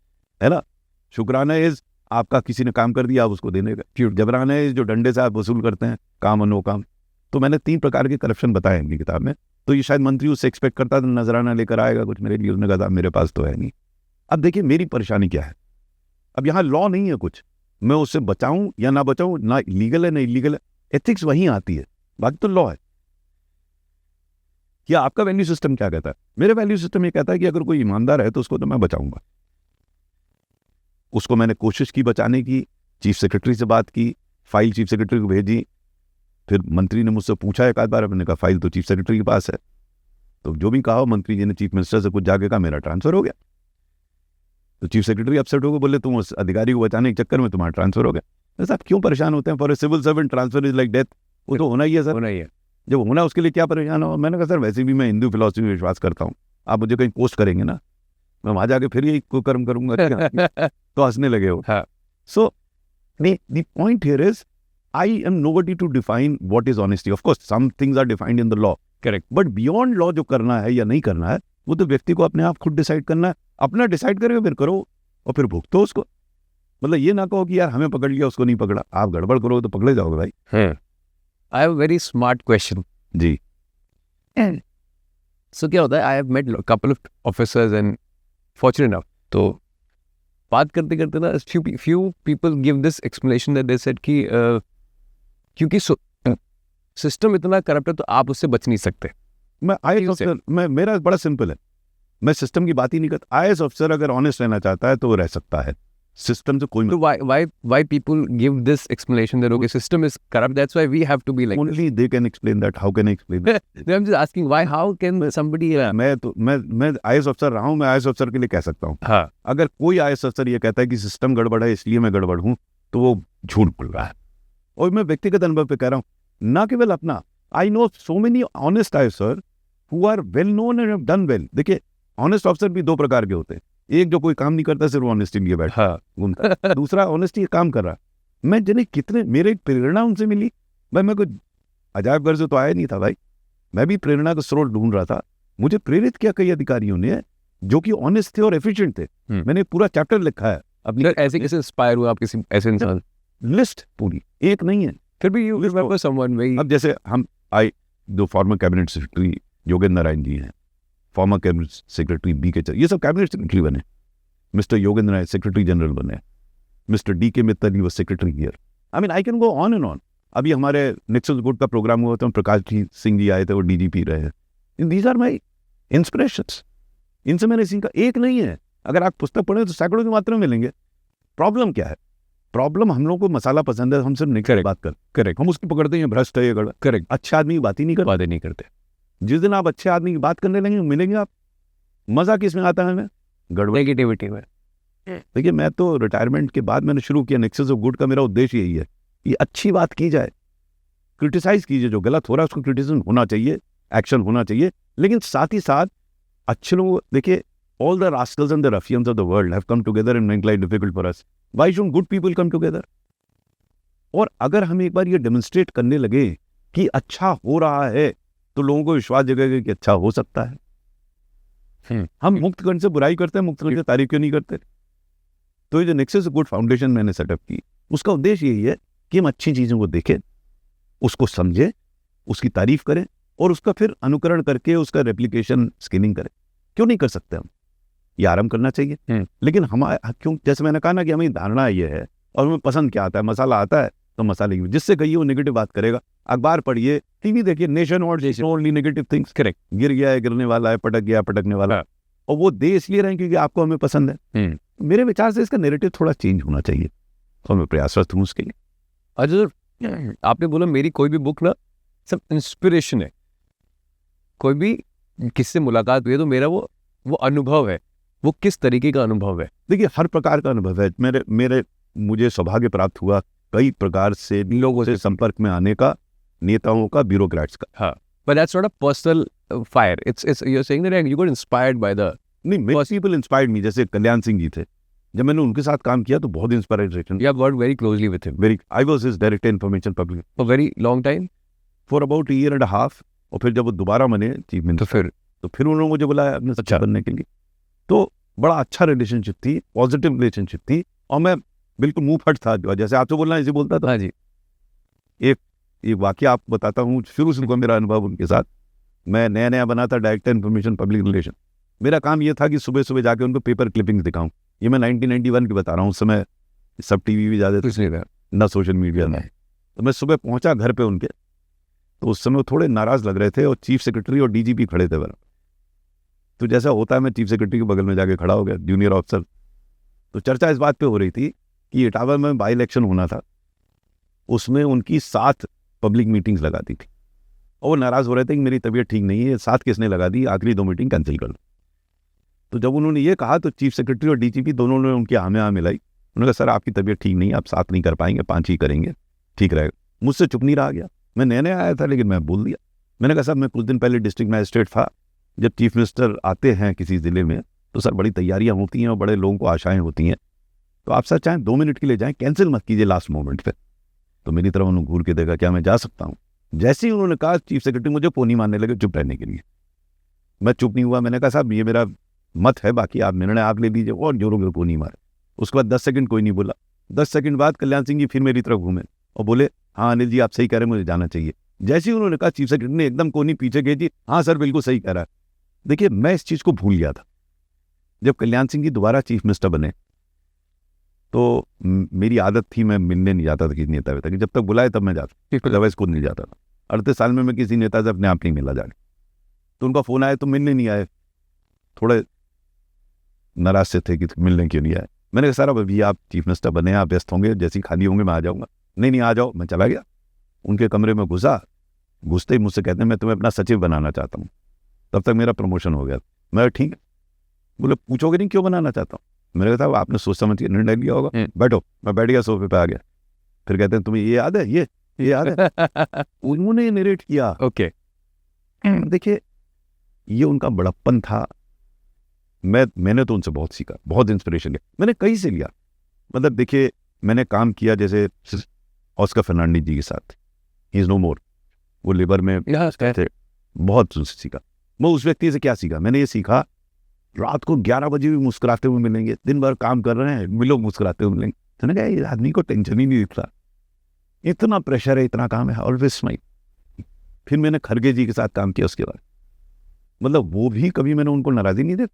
S2: है ना। शुक्राना इज आपका किसी ने काम कर दिया, आप उसको देने का। जबरान है जो डंडे से आप वसूल करते हैं, काम और नो काम। तो मैंने 3 प्रकार के करप्शन बताए अपनी किताब में। तो ये शायद मंत्री उससे एक्सपेक्ट करता था नजराना लेकर आएगा कुछ मेरे लिए, उसने कहा था मेरे पास तो है नहीं। अब देखिए मेरी परेशानी क्या है, अब यहाँ लॉ नहीं है कुछ, मैं उससे बचाऊं या ना बचाऊं, ना लीगल है ना इलीगल है, एथिक्स वहीं आती है, बाकी तो लॉ है। क्या आपका वैल्यू सिस्टम क्या कहता है? मेरा वैल्यू सिस्टम ये कहता है कि अगर कोई ईमानदार है तो उसको तो मैं बचाऊंगा। उसको मैंने कोशिश की बचाने की, चीफ सेक्रेटरी से बात की, फाइल चीफ सेक्रेटरी को भेजी, फिर मंत्री ने मुझसे पूछा एक आध बार, मैंने कहा फाइल तो चीफ सेक्रेटरी के पास है। तो जो भी कहा मंत्री जी ने, चीफ मिनिस्टर से कुछ जाके कहा, मेरा ट्रांसफर हो गया। तो चीफ सेक्रेटरी अपसेट हो गए, बोले तुम उस अधिकारी को बचाने के चक्कर में तुम्हारा ट्रांसफर हो गया। साहब क्यों परेशान होते हैं? For a civil servant transfer is like death. वो तो होना ही है सर,
S1: होना ही है।
S2: जब होना उसके लिए क्या परेशान हो? मैंने कहा सर वैसे भी मैं हिंदू फिलॉसफी में विश्वास करता हूँ, आप मुझे कहीं पोस्ट करेंगे ना, मैं वहां जाके फिर यही कुकर्म करूंगा। तो हंसने लगे हो।
S1: हाँ।
S2: सो the point here is I am nobody to define what is honesty. Of course some things are defined in the law,
S1: correct.
S2: but beyond law जो करना है या नहीं करना है वो तो व्यक्ति को अपने आप खुद डिसाइड करना है। अपना डिसाइड करके फिर करो और फिर भुगतो उसको। मतलब ये ना कहो कि यार हमें पकड़ लिया उसको नहीं पकड़ा, आप गड़बड़ करोगे तो पकड़े जाओगे भाई।
S1: I have very smart question.
S2: जी।
S1: सो क्या होता है, I have met couple of officers and fortunate enough, तो बात करते करते ना few people give this explanation that they said कि क्योंकि सिस्टम इतना करप्ट है तो आप उससे बच नहीं सकते।
S2: मैं IAS अफसर, मैं मेरा बड़ा सिंपल है, मैं सिस्टम की बात ही नहीं करता। IAS अफसर अगर ऑनेस्ट रहना चाहता है तो वो रह सकता है, सिस्टम से कोई
S1: तो why people give this explanation that okay system is corrupt, that's why we have to be like
S2: only they can explain that. How can I explain that?
S1: I'm just asking why, how can somebody
S2: मैं IAS अफसर रहा हूँ, मैं IAS अफसर के लिए कह सकता हूँ।
S1: हाँ,
S2: अगर कोई IAS अफसर ये कहता है कि सिस्टम गड़बड़ है इसलिए मैं गड़बड़ हूँ, तो वो झूठ बोल रहा है। और मैं व्यक्तिगत अनुभव पे कह रहा हूँ, ना केवल अपना। I know so many honest IAS who are well known and have done well. देखिए ऑनेस्ट ऑफिसर भी 2 प्रकार के होते हैं, एक जो कोई काम नहीं करता, सिर्फ ऑनेस्टी लिए बैठा घूमता है, दूसरा ऑनेस्टी काम कर रहा। मैं जिन्हें कितने मेरे प्रेरणा उनसे मिली भाई, मैं कोई अजायब घर से तो आया नहीं था भाई, मैं भी प्रेरणा का स्रोत ढूंढ रहा था। मुझे प्रेरित किया कई अधिकारियों ने जो कि ऑनेस्ट थे और एफिशिएंट थे। मैंने पूरा चैप्टर लिखा है अपनी।
S1: ऐसे कैसे इंस्पायर हुआ आप किसी ऐसे इंसान?
S2: लिस्ट पूरी, एक नहीं है।
S1: फिर भी you remember someone very
S2: अब जैसे हम जो former cabinet secretary Yogendra Narayan ji हैं, फॉर्मर कैबिनेट सेक्रेटरी BK, ये सब कैबिनेट सेक्रेटरी बने। Mister Yogendra Narayan secretary general बने, मिस्टर DK मित्तल ही वो secretary here. I mean I can go on and on. अभी हमारे नेक्सस गुड का प्रोग्राम हुआ था, प्रकाश सिंह जी आए थे, वो DGP रहे हैं। दीज आर माई इंस्पिरेशंस, इनसे मैंने सीखा। एक नहीं है, अगर आप पुस्तक पढ़ें तो सैकड़ों की मात्रा में मिलेंगे। प्रॉब्लम क्या है? प्रॉब्लम हम लोगों को मसाला पसंद है, हम सिर्फ निकल बात कर।
S1: करेक्ट,
S2: हम उसकी पकड़ते हैं भ्रष्ट है ये गड़ा।
S1: करेक्ट,
S2: अच्छे आदमी की बात ही नहीं करते।
S1: बातें नहीं करते।
S2: जिस दिन आप अच्छे आदमी की बात करने लगेंगे मिलेंगे आप। मजा किसमें आता है? हमें गड़बड़,
S1: नेगेटिविटी में।
S2: देखिए मैं तो रिटायरमेंट के बाद मैंने शुरू किया नेक्सस ऑफ गुड का। मेरा उद्देश्य यही है कि अच्छी बात की जाए, क्रिटिसाइज कीजिए, जो गलत हो रहा है उसको क्रिटिसिज्म होना चाहिए, एक्शन होना चाहिए, लेकिन साथ ही साथ अच्छे लोग। देखिए all the rascals and the ruffians of the world have come together and make life difficult for us. Why shouldn't good people come together? और अगर हम एक बार ये डेमोन्स्ट्रेट करने लगे कि अच्छा हो रहा है तो लोगों को विश्वास जगेगा कि अच्छा हो सकता है। हम मुक्त कर्ण से बुराई करते हैं, मुक्त कर्ण से तारीफ क्यों नहीं करते? तो ये जो नेक्सस गुड फाउंडेशन मैंने सेटअप की, उसका उद्देश्य यही है कि हम अच्छी चीजों को देखें, उसको समझें, उसकी तारीफ करें और उसका फिर अनुकरण करके उसका रेप्लिकेशन स्किलिंग करें। क्यों नहीं कर सकते हम? ये आरंभ करना चाहिए। लेकिन हमारा क्यों, जैसे मैंने कहा ना कि हमें धारणा ये है और हमें पसंद क्या आता है, मसाला आता है तो मसाले की जिससे कहिए वो नेगेटिव बात करेगा। अखबार पढ़िए, टीवी देखिए, नेशन और ओनली नेगेटिव थिंग्स। करेक्ट, गिर गया है, गिरने वाला है, पटक गया, पटकने वाला है। और वो दे इसलिए रहे क्योंकि आपको हमें पसंद है। मेरे विचार से इसका नैरेटिव थोड़ा चेंज होना चाहिए और मैं प्रयासरत हूँ उसके लिए।
S1: अच्छा, आपने बोला मेरी कोई भी बुक ना सब इंस्पिरेशन है, कोई भी किससे मुलाकात हुई है तो मेरा वो अनुभव है, वो किस तरीके का अनुभव है?
S2: देखिए हर प्रकार का अनुभव है। मुझे सौभाग्य प्राप्त हुआ कई प्रकार से लोगों से संपर्क में आने का, नेताओं का, ब्यूरोक्रेट्स का।
S1: हाँ, but that's not a personal fire. It's you're saying that you got inspired by the.
S2: नहीं, many people inspired me. जैसे कल्याण सिंह जी थे, जब मैंने उनके साथ काम किया तो बहुत inspiration.
S1: You have worked very closely with him.
S2: I was his director information public
S1: for very long time,
S2: for about a year and a half. और फिर जब वो दोबारा बने चीफ मिनिस्टर तो फिर उन्होंने मुझे बुलाया अपने सचिव बनने के लिए। तो बड़ा अच्छा रिलेशनशिप थी, पॉजिटिव रिलेशनशिप थी। और मैं बिल्कुल मुंह फट था, जैसे आपसे बोलना ऐसे बोलता था।
S1: हाँ जी।
S2: एक वाकया आपको बताता हूँ, शुरू से मेरा अनुभव उनके साथ। मैं नया नया बना था डायरेक्टर इन्फॉर्मेशन पब्लिक रिलेशन। मेरा काम ये था कि सुबह सुबह जाके उनको पेपर क्लिपिंग दिखाऊं। ये मैं 1991 की बता रहा हूँ, उस समय सब टीवी भी ज़्यादा
S1: कुछ नहीं था।
S2: ना सोशल मीडिया में। तो मैं सुबह पहुंचा घर पे उनके, तो उस समय वो थोड़े नाराज लग रहे थे और चीफ सेक्रेटरी और डीजीपी खड़े थे बराबर। तो जैसा होता है मैं चीफ सेक्रेटरी के बगल में जाके खड़ा हो गया, जूनियर ऑफिसर। तो चर्चा इस बात पे हो रही थी कि इटावा में बाई इलेक्शन होना था, उसमें उनकी 7 पब्लिक मीटिंग्स लगा दी थी और वो नाराज हो रहे थे कि मेरी तबीयत ठीक नहीं है, 7 किसने लगा दी, आखिरी 2 मीटिंग कैंसिल कर दो। तो जब उन्होंने ये कहा तो चीफ सेक्रेटरी और डीजीपी दोनों ने उनकी आह में आह मिलाई। उन्होंने कहा सर आपकी तबीयत ठीक नहीं है, आप 7 नहीं कर पाएंगे, 5 ही करेंगे, ठीक रहेगा। मुझसे चुप नहीं रहा गया। मैं नया नया आया था लेकिन मैं बोल दिया। मैंने कहा साहब मैं कुछ दिन पहले डिस्ट्रिक्ट मैजिस्ट्रेट था। जब चीफ मिनिस्टर आते हैं किसी ज़िले में तो सर बड़ी तैयारियां होती हैं और बड़े लोगों को आशाएं होती हैं, तो आप सर चाहें 2 मिनट के लिए जाएं, कैंसिल मत कीजिए लास्ट मोमेंट पे। तो मेरी तरफ उन्होंने घूर के देखा, क्या मैं जा सकता हूँ? जैसे ही उन्होंने कहा चीफ सेक्रेटरी मुझे पोनी मारने लगे चुप रहने के लिए। मैं चुप नहीं हुआ। मैंने कहा साहब ये मेरा मत है, बाकी आप निर्णय आप ले लीजिए, और जोरों में पोनी मारे। उसके बाद 10 सेकंड कोई नहीं बोला। 10 सेकंड बाद कल्याण सिंह जी फिर मेरी तरफ घूमे और बोले हाँ अनिल जी आप सही कह रहे हैं, मुझे जाना चाहिए। जैसे ही उन्होंने कहा चीफ सेक्रेटरी ने एकदम कोनी पीछे खींची, हाँ सर बिल्कुल सही कह रहा है। देखिए मैं इस चीज़ को भूल गया था। जब कल्याण सिंह जी दोबारा चीफ मिनिस्टर बने तो मेरी आदत थी मैं मिलने नहीं जाता था किसी नेता वेता, कि जब तक बुलाए तब मैं जाता, अदरवाइज खुद नहीं जाता था। 38 साल में मैं किसी नेता से अपने आप नहीं मिला जाके। तो उनका फ़ोन आया तो मिलने नहीं आए, थोड़े नाराज से थे कि मिलने क्यों नहीं आए। मैंने कहा सर अब अभी आप चीफ मिनिस्टर बने, आप व्यस्त होंगे, जैसे ही खाली होंगे मैं आ जाऊँगा। नहीं आ जाओ। मैं चला गया उनके कमरे में, घुसते ही मुझसे कहते हैं मैं तुम्हें अपना सचिव बनाना चाहता हूँ। तब तक मेरा प्रमोशन हो गया। मैं ठीक है। बोले पूछोगे नहीं क्यों बनाना चाहता हूँ? मैंने कहा आपने सोच समझ के निर्णय लिया होगा, बैठो। मैं बैठ गया, सोफे पे आ गया। फिर कहते हैं तुम्हें ये याद है, ये याद है? उन्होंने नरेट किया।
S1: ओके।
S2: देखिए ये उनका बड़प्पन था। मैंने तो उनसे बहुत सीखा, बहुत इंस्पिरेशन लिया। मैंने कहीं से लिया, मतलब देखिए मैंने काम किया जैसे ऑस्कर फर्नांडिस जी के साथ, ही इज नो मोर, वो लेबर में थे, बहुत उनसे सीखा। मैं उस व्यक्ति से क्या सीखा? मैंने ये सीखा रात को 11 बजे भी मुस्कुराते हुए मिलेंगे, दिन भर काम कर रहे हैं, मिलो मुस्कुराते हुए मिलेंगे। तो मैंने कहा ये आदमी को टेंशन ही नहीं दिखता, इतना प्रेशर है, इतना काम है, ऑलवेज स्माइल। फिर मैंने खरगे जी के साथ काम किया उसके बाद, मतलब वो भी कभी मैंने उनको नाराज़ी नहीं दी।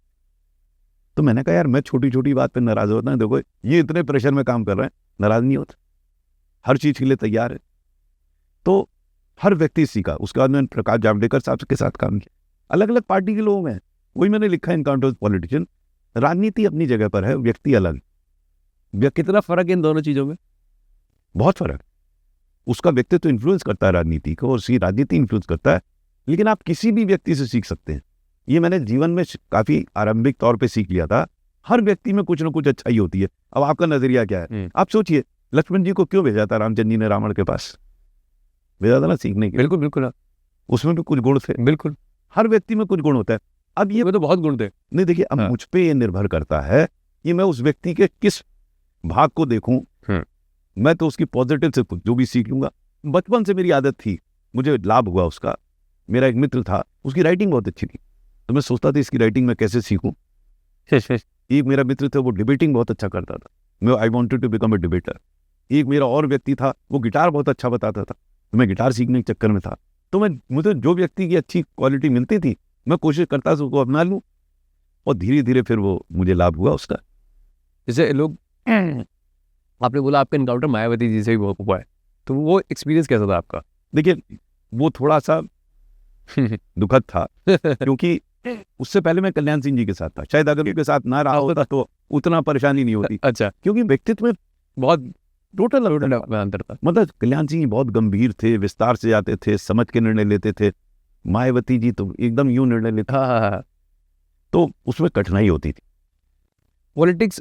S2: तो मैंने कहा यार मैं छोटी छोटी बात पे नाराज़ होता है, देखो ये इतने प्रेशर में काम कर रहे हैं, नाराज़ नहीं होता, हर चीज़ के लिए तैयार है। तो हर व्यक्ति सीखा। उसके बाद मैंने प्रकाश जावड़ेकर साहब के साथ काम किया। अलग अलग पार्टी के लोग हैं, वही मैंने लिखा है इनकाउंटर पॉलिटिशियन। राजनीति अपनी जगह पर है, व्यक्ति अलग।
S1: कितना फर्क है इन दोनों चीज़ों में?
S2: बहुत फर्क। उसका व्यक्तित्व इन्फ्लुएंस करता है राजनीति को, और उसकी राजनीति इन्फ्लुएंस करता है। लेकिन आप किसी भी व्यक्ति से सीख सकते हैं। ये मैंने जीवन में काफ़ी आरंभिक तौर पे सीख लिया था। हर व्यक्ति में कुछ ना कुछ अच्छाई होती है। अब आपका नजरिया क्या है? आप सोचिए लक्ष्मण जी को क्यों भेजा था रामचंद्र जी ने रावण के पास? भेजा था ना सीखने के।
S1: बिल्कुल बिल्कुल।
S2: उसमें भी कुछ गुण थे।
S1: बिल्कुल,
S2: हर व्यक्ति में कुछ गुण होता है। अब ये
S1: तो बहुत गुण थे।
S2: नहीं देखिए, अब मुझ पे ये निर्भर करता है कि मैं उस व्यक्ति के किस भाग को देखूं। मैं तो उसकी पॉजिटिव से जो भी सीख लूंगा। बचपन से मेरी आदत थी, मुझे लाभ हुआ उसका। मेरा एक मित्र था, उसकी राइटिंग बहुत अच्छी थी, तो मैं सोचता था इसकी राइटिंग मैं कैसे सीखूं। एक मेरा मित्र था, वो डिबेटिंग बहुत अच्छा करता था, मैं I wanted to become a debater. एक मेरा और व्यक्ति था, वो गिटार बहुत अच्छा बताता था, तो मैं गिटार सीखने के चक्कर में था। तो मुझे जो व्यक्ति की अच्छी क्वालिटी मिलती थी मैं कोशिश करता था उसको अपना लूँ, और धीरे धीरे फिर वो मुझे लाभ हुआ उसका।
S1: जैसे लोग आपने बोला आपका इनकाउंटर मायावती जी से भी हुआ है, तो वो एक्सपीरियंस कैसा था आपका?
S2: देखिए वो थोड़ा सा दुखद था, क्योंकि उससे पहले मैं कल्याण सिंह जी के साथ था। शायद अगर उनके साथ ना रहा होता तो उतना परेशानी नहीं होती।
S1: अच्छा,
S2: क्योंकि व्यक्तित्व में
S1: बहुत
S2: टोटल
S1: अंतर था।
S2: मतलब कल्याण सिंह जी बहुत गंभीर थे, विस्तार से जाते थे, समझ के निर्णय लेते थे। मायावती जी तो एकदम यूं निर्णय लेते, तो उसमें कठिनाई होती थी।
S1: पॉलिटिक्स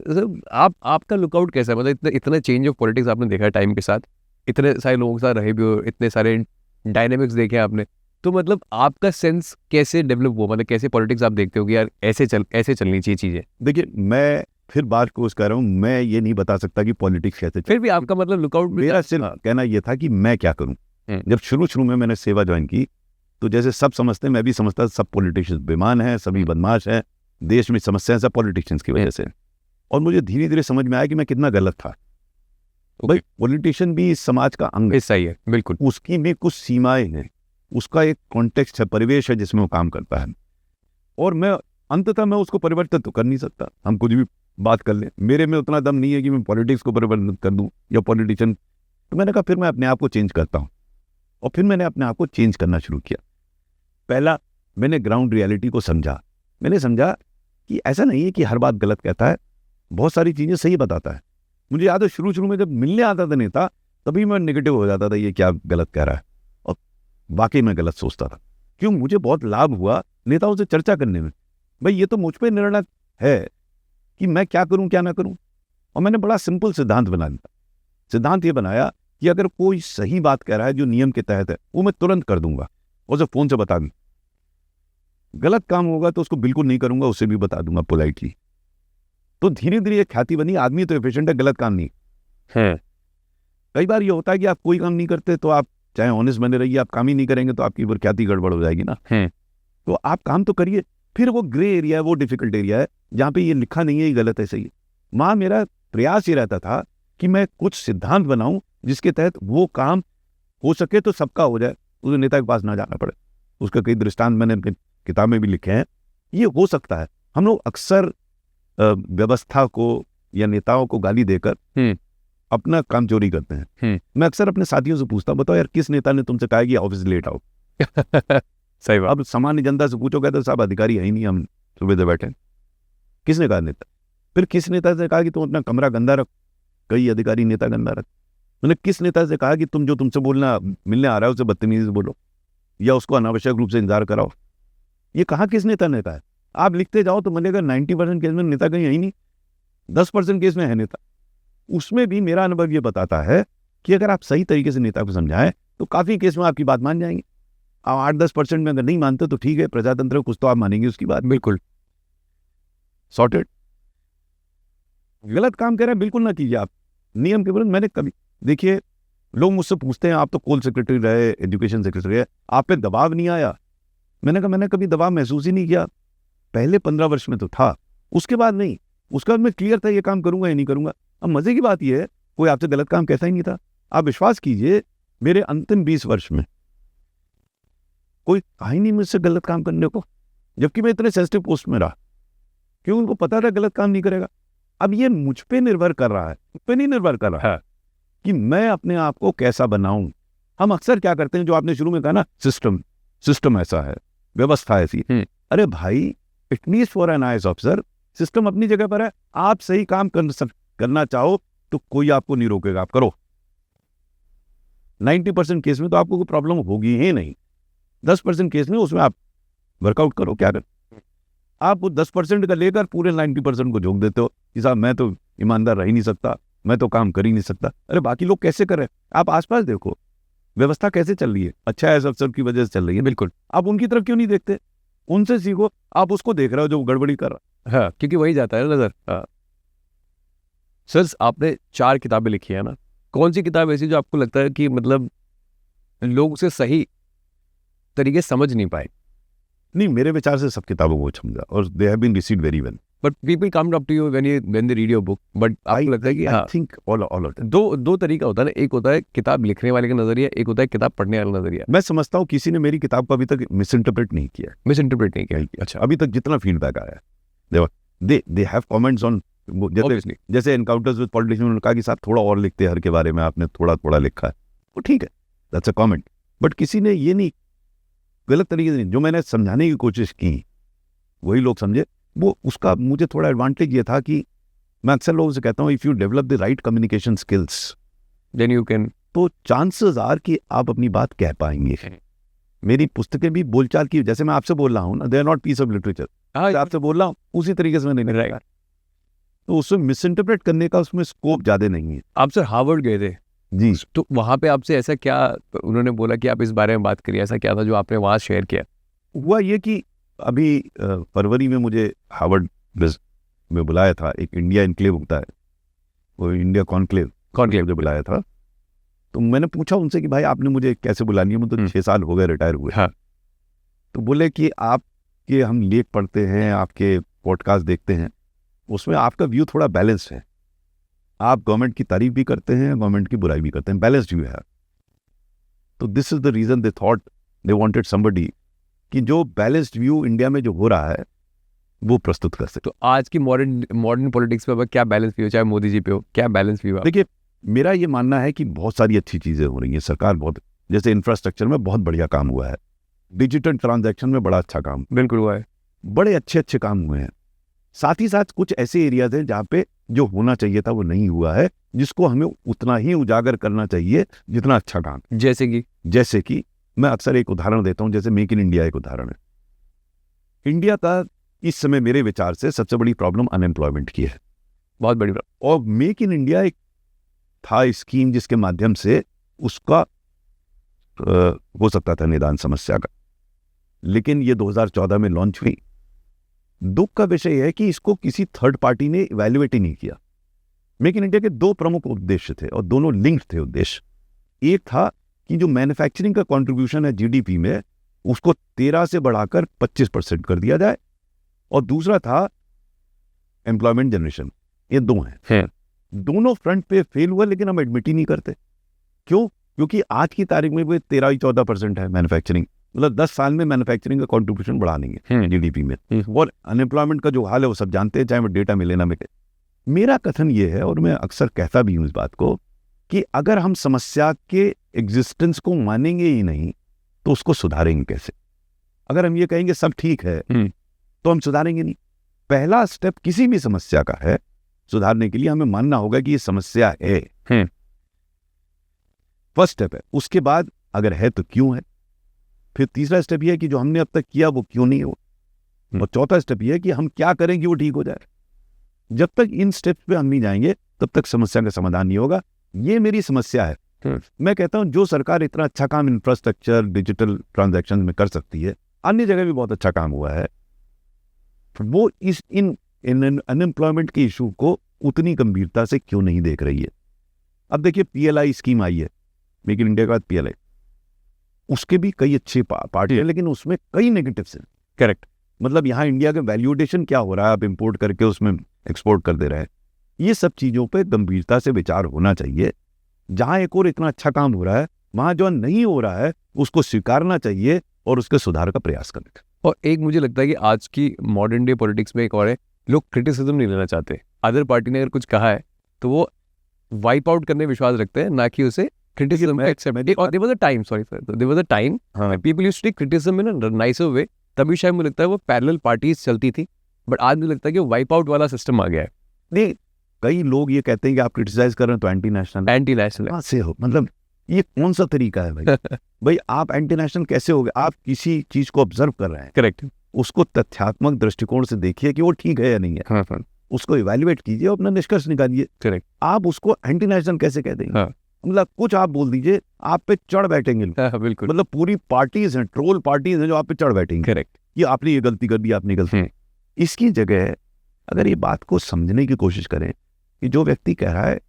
S1: आपका लुकआउट कैसा है? मतलब इतना चेंज ऑफ पॉलिटिक्स आपने देखा टाइम के साथ, इतने सारे लोगों के साथ रहे भी हो, इतने सारे डायनेमिक्स देखे आपने, तो मतलब आपका सेंस कैसे डेवलप हुआ? मतलब कैसे पॉलिटिक्स आप देखते हो कि यार ऐसे चलनी चाहिए चीजें?
S2: देखिए मैं फिर बात कोशिश कर रहा हूँ, मैं ये नहीं बता सकता कि पॉलिटिक्स कैसे,
S1: फिर भी आपका मतलब लुकआउट।
S2: मेरा सिर्फ कहना यह था कि मैं क्या करूँ। जब शुरू में मैंने सेवा ज्वाइन की, तो जैसे सब समझते हैं, मैं भी समझता सब पॉलिटिशियंस बेईमान हैं, सभी बदमाश हैं, देश में समस्याएं सब पॉलिटिशियंस की वजह से। और मुझे धीरे धीरे समझ में आया कि मैं कितना गलत था। भाई पॉलिटिशियन भी इस समाज का अंग है,
S1: हिस्सा ही है, बिल्कुल।
S2: उसकी भी कुछ सीमाएं हैं, उसका एक कॉन्टेक्स्ट है, परिवेश है जिसमें वो काम करता है। और मैं अंततः मैं उसको परिवर्तित तो कर नहीं सकता, हम कुछ भी बात कर लें, मेरे में उतना दम नहीं है कि मैं पॉलिटिक्स को परिवर्तित कर दूं या पॉलिटिशियन। तो मैंने कहा फिर मैं अपने आप को चेंज करता हूं, और फिर मैंने अपने आप को चेंज करना शुरू किया। पहला, मैंने ग्राउंड रियलिटी को समझा। मैंने समझा कि ऐसा नहीं है कि हर बात गलत कहता है, बहुत सारी चीज़ें सही बताता है। मुझे याद है शुरू में जब मिलने आता था नेता, तभी मैं नेगेटिव हो जाता था, ये क्या गलत कह रहा है, और वाकई मैं गलत सोचता था। क्यों? मुझे बहुत लाभ हुआ नेताओं से चर्चा करने में। भाई ये तो मुझ पर निर्णय है कि मैं क्या करूं क्या ना करूं। और मैंने बड़ा सिंपल सिद्धांत बना लिया। सिद्धांत ये बनाया कि अगर कोई सही बात कह रहा है जो नियम के तहत है, वो मैं तुरंत कर दूंगा, उसे फोन से बता दूं। गलत काम होगा तो उसको बिल्कुल नहीं करूंगा, उसे भी बता दूंगा पोलाइटली। तो धीरे धीरे एक ख्याति बनी, आदमी तो एफिशिएंट है, गलत काम नहीं है। कई बार ये होता है कि आप कोई काम नहीं करते तो आप चाहे ऑनेस्ट बने रहिए, आप काम ही नहीं करेंगे तो आपकी ख्याति गड़बड़ हो जाएगी ना। तो आप काम तो करिए। फिर वो ग्रे एरिया है, वो डिफिकल्ट एरिया है जहाँ पे ये लिखा नहीं है ये गलत है सही है। माँ मेरा प्रयास ये रहता था कि मैं कुछ सिद्धांत बनाऊं जिसके तहत वो काम हो सके तो सबका हो जाए, उसे नेता के पास ना जाना पड़े। उसका कई दृष्टांत मैंने अपनी किताब में भी लिखे हैं। ये हो सकता है। हम लोग अक्सर व्यवस्था को या नेताओं को गाली देकर अपना काम चोरी करते हैं। मैं अक्सर अपने साथियों से पूछता हूं, बताओ यार किस नेता ने तुमसे कहा कि ऑफिस लेट आओ?
S1: सही बात।
S2: अब सामान्य जनता से पूछोगे तो सब अधिकारी है ही नहीं, हम सुबह से बैठे। किसने कहा नेता? फिर किस नेता से कहा कि तुम अपना कमरा गंदा रख? कई अधिकारी नेता गंदा रख। मैंने किस नेता से कहा कि तुम जो तुमसे बोलना मिलने आ रहा है उसे बदतमीजी से बोलो या उसको अनावश्यक रूप से इंतजार कराओ? ये कहा किस नेता ने कहा? आप लिखते जाओ तो मिलेगा 90% केस में नेता कहीं है ही नहीं, 10% केस में है नेता। उसमें भी मेरा अनुभव ये बताता है कि अगर आप सही तरीके से नेता को समझाएं तो काफी केस में आपकी बात मान जाएंगे। आप 8-10% में अगर नहीं मानते तो ठीक है, प्रजातंत्र कुछ तो आप मानेंगे उसकी बात।
S1: बिल्कुल
S2: सॉर्टेड। गलत काम कर रहे हैं बिल्कुल ना कीजिए आप, नियम के विरुद्ध। मैंने कभी, देखिए लोग मुझसे पूछते हैं आप तो कोल सेक्रेटरी रहे, एजुकेशन सेक्रेटरी रहे, आप पे दबाव नहीं आया? मैंने कहा मैंने कभी दबाव महसूस ही नहीं किया। पहले 15 वर्ष में तो था, उसके बाद नहीं। उसके बाद मैं क्लियर था ये काम करूंगा या नहीं करूंगा। अब मजे की बात यह है कोई आपसे गलत काम कहता ही नहीं था। आप विश्वास कीजिए मेरे अंतिम 20 वर्ष में कोई कहा ही नहीं मुझसे गलत काम करने को, जबकि मैं इतने सेंसिटिव पोस्ट में रहा। क्यों? उनको पता था गलत काम नहीं करेगा। अब ये मुझ पे निर्भर कर रहा है, मुझ पे नहीं निर्भर कर रहा है कि मैं अपने आप को कैसा बनाऊं। हम अक्सर क्या करते हैं, जो आपने शुरू में कहा ना, सिस्टम ऐसा है, व्यवस्था ऐसी। अरे भाई, at least for an IAS officer system अपनी जगह पर है। आप सही काम करना चाहो तो कोई आपको नहीं रोकेगा, आप करो। 90% केस में तो आपको कोई प्रॉब्लम होगी ही नहीं। 10% केस में उसमें आप वर्कआउट करो, क्या कर। आप वो 10% का लेकर पूरे 90% को झोंक देते हो कि साहब मैं तो ईमानदार रह ही नहीं सकता, मैं तो काम कर ही नहीं सकता। अरे बाकी लोग कैसे कर रहे हैं? आप आसपास देखो, व्यवस्था कैसे चल रही है, अच्छा है अफसर की वजह से चल रही है।
S1: बिल्कुल।
S2: आप उनकी तरफ क्यों नहीं देखते? उनसे सीखो। आप उसको देख रहे हो जो गड़बड़ी कर रहा
S1: है, क्योंकि वही जाता है नजर। सर आपने 4 किताबें लिखी है ना, कौन सी किताब ऐसी जो आपको लगता है कि मतलब लोग उसे सही तरीके समझ नहीं पाए?
S2: नहीं, मेरे विचार से सब किताबों को समझा और they have been received very well.
S1: But people come up to you when they read your book, but आपको लगता है कि
S2: आई थिंक ऑल ऑफ
S1: दो तरीका होता है ना, एक होता है किताब लिखने वाले का नजरिया, एक होता है किताब पढ़ने वाला नजरिया।
S2: मैं समझता हूँ किसी ने मेरी किताब को अभी तक मिसइंटरप्रेट नहीं किया।
S1: मिसइंटरप्रेट नहीं किया? अच्छा।
S2: अभी तक जितना फीडबैक आया है, दे हैव कमेंट्स ऑन, जैसे एनकाउंटर्स विद पॉलिटिशियंस, उन्होंने कहा कि साहब थोड़ा और लिखते हर के बारे में, आपने थोड़ा लिखा है, वो ठीक है, दैट्स अ कमेंट। बट किसी ने ये नहीं, गलत तरीके से नहीं, जो मैंने समझाने की कोशिश की वही लोग समझे। वो उसका मुझे थोड़ा एडवांटेज ये था कि मैं अक्सर लोगों से कहता हूँ if you develop the right communication skills
S1: then you can,
S2: तो चांसेस आर कि आप अपनी बात कह पाएंगे। मेरी पुस्तकें भी बोलचाल की, जैसे मैं आपसे बोल रहा हूँ ना, they are not piece of literature. आपसे बोल रहा हूँ उसी तरीके से मैं नहीं रहेगा, तो उसमें मिसइंटरप्रेट करने का उसमें स्कोप ज्यादा नहीं है।
S1: आप सर हार्वर्ड गए थे
S2: जी,
S1: तो वहाँ पे आपसे ऐसा क्या उन्होंने बोला कि आप इस बारे में बात करिए, ऐसा क्या था जो आपने वहाँ शेयर किया?
S2: हुआ ये कि अभी फरवरी में मुझे हार्वर्ड में बुलाया था, एक इंडिया इनक्लेव होता है, वो इंडिया कॉन्क्लेव मुझे बुलाया था। तो मैंने पूछा उनसे कि भाई आपने मुझे कैसे बुला लिया, मुझे तो 6 साल हो गए रिटायर हुए।
S1: हाँ।
S2: तो बोले कि आपके हम लेख पढ़ते हैं, आपके पॉडकास्ट देखते हैं, उसमें आपका व्यू थोड़ा बैलेंस्ड है। आप गवर्नमेंट की तारीफ भी करते हैं, गवर्नमेंट की बुराई भी करते हैं, बैलेंस्ड व्यू है। तो this is the reason they thought they wanted somebody कि जो बैलेंस्ड व्यू इंडिया में जो हो रहा है वो प्रस्तुत कर सके।
S1: तो आज की मॉडर्न पॉलिटिक्स में अब क्या बैलेंस व्यू, चाहे मोदी जी पे हो, क्या बैलेंस व्यू?
S2: देखिए, मेरा ये मानना है कि बहुत सारी अच्छी चीजें हो रही हैं, सरकार बहुत, जैसे इंफ्रास्ट्रक्चर में बहुत बढ़िया काम हुआ है, डिजिटल ट्रांजैक्शन में बड़ा अच्छा काम,
S1: बिल्कुल हुआ है,
S2: बड़े अच्छे काम हुए हैं। साथ ही साथ कुछ ऐसे एरियाज हैं जहाँ पे जो होना चाहिए था वो नहीं हुआ है, जिसको हमें उतना ही उजागर करना चाहिए जितना अच्छा काम।
S1: जैसे कि
S2: मैं अक्सर एक उदाहरण देता हूँ, जैसे मेक इन इंडिया एक उदाहरण है। इंडिया का इस समय मेरे विचार से सबसे बड़ी प्रॉब्लम अनएम्प्लॉयमेंट की है,
S1: बहुत बड़ी प्रॉब्लम।
S2: और मेक इन इंडिया एक था स्कीम जिसके माध्यम से उसका हो सकता था निदान समस्या का, लेकिन ये 2014 में लॉन्च हुई। दुख का विषय है कि इसको किसी थर्ड पार्टी ने इवैल्यूएट ही नहीं किया। मेक इन इंडिया के दो प्रमुख उद्देश्य थे और दोनों लिंक्ड थे उद्देश्य। एक था कि जो मैन्युफैक्चरिंग का कंट्रीब्यूशन है जीडीपी में उसको 13 से बढ़ाकर 25% कर दिया जाए, और दूसरा था एम्प्लॉयमेंट जनरेशन। ये दो हैं, दोनों फ्रंट पे फेल हुआ, लेकिन हम एडमिट ही नहीं करते। क्यों? क्योंकि आज की तारीख में वो 13-14% है मैन्युफैक्चरिंग, मतलब 10 साल में मैन्युफैक्चरिंग का कंट्रीब्यूशन बढ़ा देंगे जीडीपी में। और अनएम्प्लॉयमेंट का जो हाल है वो सब जानते हैं, चाहे वो डेटा मिले ना मिले। मेरा कथन ये है, और मैं अक्सर कहता भी हूँ इस बात को, कि अगर हम समस्या के एग्जिस्टेंस को मानेंगे ही नहीं तो उसको सुधारेंगे कैसे? अगर हम ये कहेंगे सब ठीक है तो हम सुधारेंगे नहीं। पहला स्टेप किसी भी समस्या का है सुधारने के लिए, हमें मानना होगा कि ये समस्या है, फर्स्ट स्टेप है। उसके बाद अगर है तो क्यों है, फिर तीसरा स्टेप ये है कि जो हमने अब तक किया वो क्यों नहीं हो, और चौथा स्टेप ये है कि हम क्या करेंगे वो ठीक हो जाए। जब तक इन स्टेप्स पे हम नहीं जाएंगे तब तक समस्या का समाधान नहीं होगा। ये मेरी समस्या है। मैं कहता हूं जो सरकार इतना अच्छा काम इंफ्रास्ट्रक्चर डिजिटल ट्रांजैक्शन में कर सकती है, अन्य जगह भी बहुत अच्छा काम हुआ है, वो इन अनएम्प्लॉयमेंट के इशू को उतनी गंभीरता से क्यों नहीं देख रही है। अब देखिए PLI स्कीम आई है, मेक इन इंडिया के बाद PLI, उसके भी कई अच्छे पार्ट है, लेकिन उसमें कई नेगेटिव्स हैं।
S1: करेक्ट,
S2: मतलब यहाँ इंडिया का वैल्यूएशन क्या हो रहा है, आप इंपोर्ट करके उसमें एक्सपोर्ट कर दे रहे हैं। ये सब चीजों पे गंभीरता से विचार होना चाहिए। जहां एक और इतना अच्छा काम हो रहा है, वहां जो नहीं हो रहा है उसको स्वीकारना चाहिए और उसके सुधार का प्रयास करना चाहिए।
S1: और एक मुझे लगता है कि आज की मॉडर्न डे पॉलिटिक्स में एक और है, लोग क्रिटिसिज्म नहीं लेना चाहते। अदर पार्टी ने अगर कुछ कहा है तो वो वाइप आउट करने विश्वास रखते हैं, ना कि उसे क्रिटिसिज्म एक्सेप्ट। और there was a time, sorry sir, there was a time people used to take criticism in a nicer way, तभी शायद मुझे लगता है वो पैरेलल पार्टीज चलती थी। बट आज मुझे लगता है कि वाइप आउट वाला सिस्टम आ गया है।
S2: नहीं, कई लोग ये कहते हैं कि आप क्रिटिसाइज कर रहे हैं तो एंटी नेशनल कहाँ से हो, मतलब ये कौन सा तरीका है भाई? भाई आप एंटी नेशनल कैसे हो गए? आप किसी चीज को ऑब्जर्व कर रहे हैं,
S1: करेक्ट,
S2: उसको तथ्यात्मक दृष्टिकोण से देखिए कि वो ठीक है या नहीं है, उसको इवैल्यूएट कीजिए, अपना निष्कर्ष निकालिए।
S1: करेक्ट,
S2: आप उसको एंटी नेशनल कैसे कह देंगे? मतलब कुछ आप बोल दीजिए, आप पे चढ़ बैठेंगे।
S1: बिल्कुल,
S2: मतलब पूरी पार्टीज हैं, ट्रोल पार्टीज हैं जो आप पे चढ़ बैठेंगे।
S1: करेक्ट,
S2: ये आपने ये गलती कर दी, आपने गलती। इसकी जगह अगर ये बात को समझने की कोशिश करें कि जो व्यक्ति कह रहा है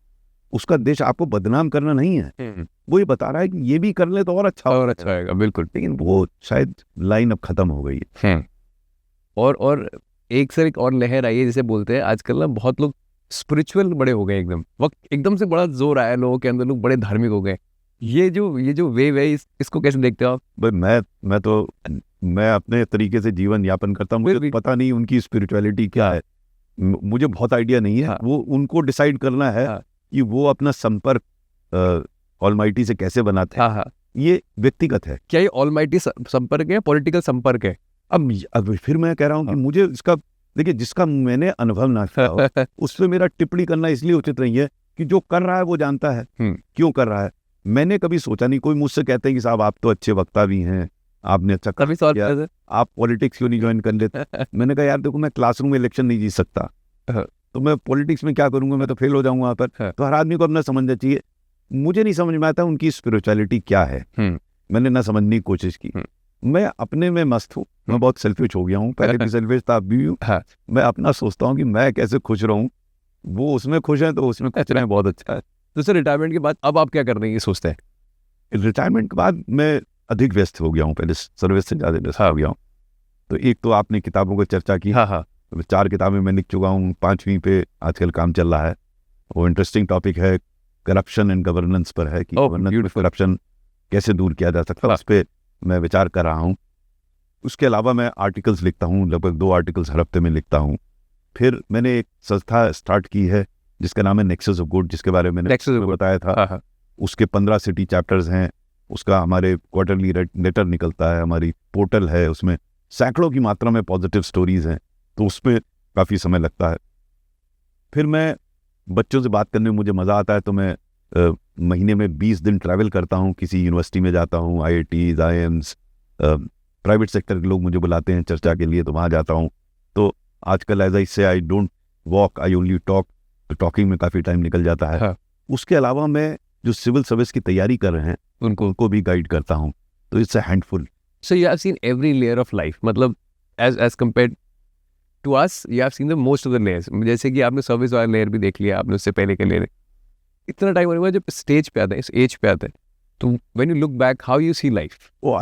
S2: उसका देश आपको बदनाम करना नहीं है, वो ये बता रहा है कि ये भी कर ले तो और अच्छा
S1: आएगा। बिल्कुल,
S2: लेकिन वो शायद लाइन अब खत्म हो गई है।
S1: और एक सर एक और लहर आई है, जिसे बोलते हैं आजकल ना बहुत लोग स्पिरिचुअल बड़े हो गए, एकदम से बड़ा जोर आया लोगों के अंदर, लोग बड़े धार्मिक हो गए। ये जो वेव है, इसको कैसे देखते हो आप?
S2: भाई मैं अपने तरीके से जीवन यापन करता हूँ, मुझे पता नहीं उनकी स्पिरिचुअलिटी क्या है, मुझे बहुत आइडिया नहीं है। वो उनको डिसाइड करना है कि वो अपना संपर्क ऑलमाइटी से कैसे बनाते हैं। ये व्यक्तिगत है।
S1: क्या ये ऑलमाइटी संपर्क है, पॉलिटिकल संपर्क है?
S2: अब फिर मैं कह रहा हूँ कि मुझे इसका, देखिए, जिसका मैंने अनुभव ना किया हो उस पर मेरा टिप्पणी करना इसलिए उचित नहीं है कि जो कर रहा है वो जानता है क्यों कर रहा है। मैंने कभी सोचा नहीं, कोई मुझसे कहते हैं कि साहब आप तो अच्छे वक्ता भी हैं, आपने अच्छा किया, आप पॉलिटिक्स क्यों नहीं ज्वाइन कर लेते? मैंने कहा यार देखो, मैं क्लासरूम में इलेक्शन नहीं जीत सकता, तो मैं पॉलिटिक्स में क्या करूंगा, मैं तो फेल हो जाऊंगा वहां पर। तो हर आदमी को अपना समझना चाहिए। मुझे नहीं समझ में आता उनकी स्पिरिचुअलिटी क्या है, मैंने ना समझने की कोशिश की। मैं अपने में मस्त हूँ, मैं बहुत सेल्फिश हो गया हूँ, पहले भी सेल्फिश था, अब भी हूँ। मैं अपना सोचता हूँ कि मैं कैसे खुश रहूँ, वो उसमें खुश है तो उसमें खुश रहे, बहुत अच्छा है।
S1: तो सर रिटायरमेंट के बाद अब आप क्या कर रहे हैं, ये सोचते हैं?
S2: रिटायरमेंट के बाद मैं अधिक व्यस्त हो गया हूँ, पहले सर्विस से ज़्यादा व्यस्त हो गया हूँ। तो एक तो आपने किताबों की चर्चा की, 4 किताबें मैं लिख चुका हूँ, 5वीं पे आजकल काम चल रहा है। वो इंटरेस्टिंग टॉपिक है, करप्शन एंड गवर्नेंस पर है कि गवर्नेंस करप्शन कैसे दूर किया जा सकता है, उस पर मैं विचार कर रहा हूँ। उसके अलावा मैं आर्टिकल्स लिखता हूँ, लगभग 2 आर्टिकल्स हर हफ्ते में लिखता हूँ। फिर मैंने एक संस्था स्टार्ट की है जिसका नाम है नेक्सस ऑफ गुड, जिसके बारे में मैंने बताया था। उसके 15 सिटी चैप्टर्स हैं, उसका हमारे क्वार्टरली लेटर निकलता है, हमारी पोर्टल है, उसमें सैकड़ों की मात्रा में पॉजिटिव स्टोरीज हैं, तो उसमें काफ़ी समय लगता है। फिर मैं बच्चों से बात करने में मुझे मज़ा आता है, तो मैं महीने में 20 दिन ट्रैवल करता हूँ, किसी यूनिवर्सिटी में जाता हूँ, IITs, IIMs, प्राइवेट सेक्टर के लोग मुझे बुलाते हैं चर्चा के लिए, तो वहाँ जाता हूँ। तो आजकल एज आई से I don't walk, I only talk, तो टॉकिंग में काफ़ी टाइम निकल जाता है। उसके अलावा मैं जो सिविल सर्विस की तैयारी कर रहे हैं उनको भी गाइड करता हूँ, तो it's a handful.
S1: So you have seen every layer of life, मतलब as compared to us you have seen the most of the layers. जैसे कि आपने सर्विस वाला लेयर भी देख लिया, आपने उससे पहले के लेयर। इतना टाइम होने के बाद जब स्टेज पे आता है, इस एज पे आता है, तो when you look back how you see life?
S2: Oh,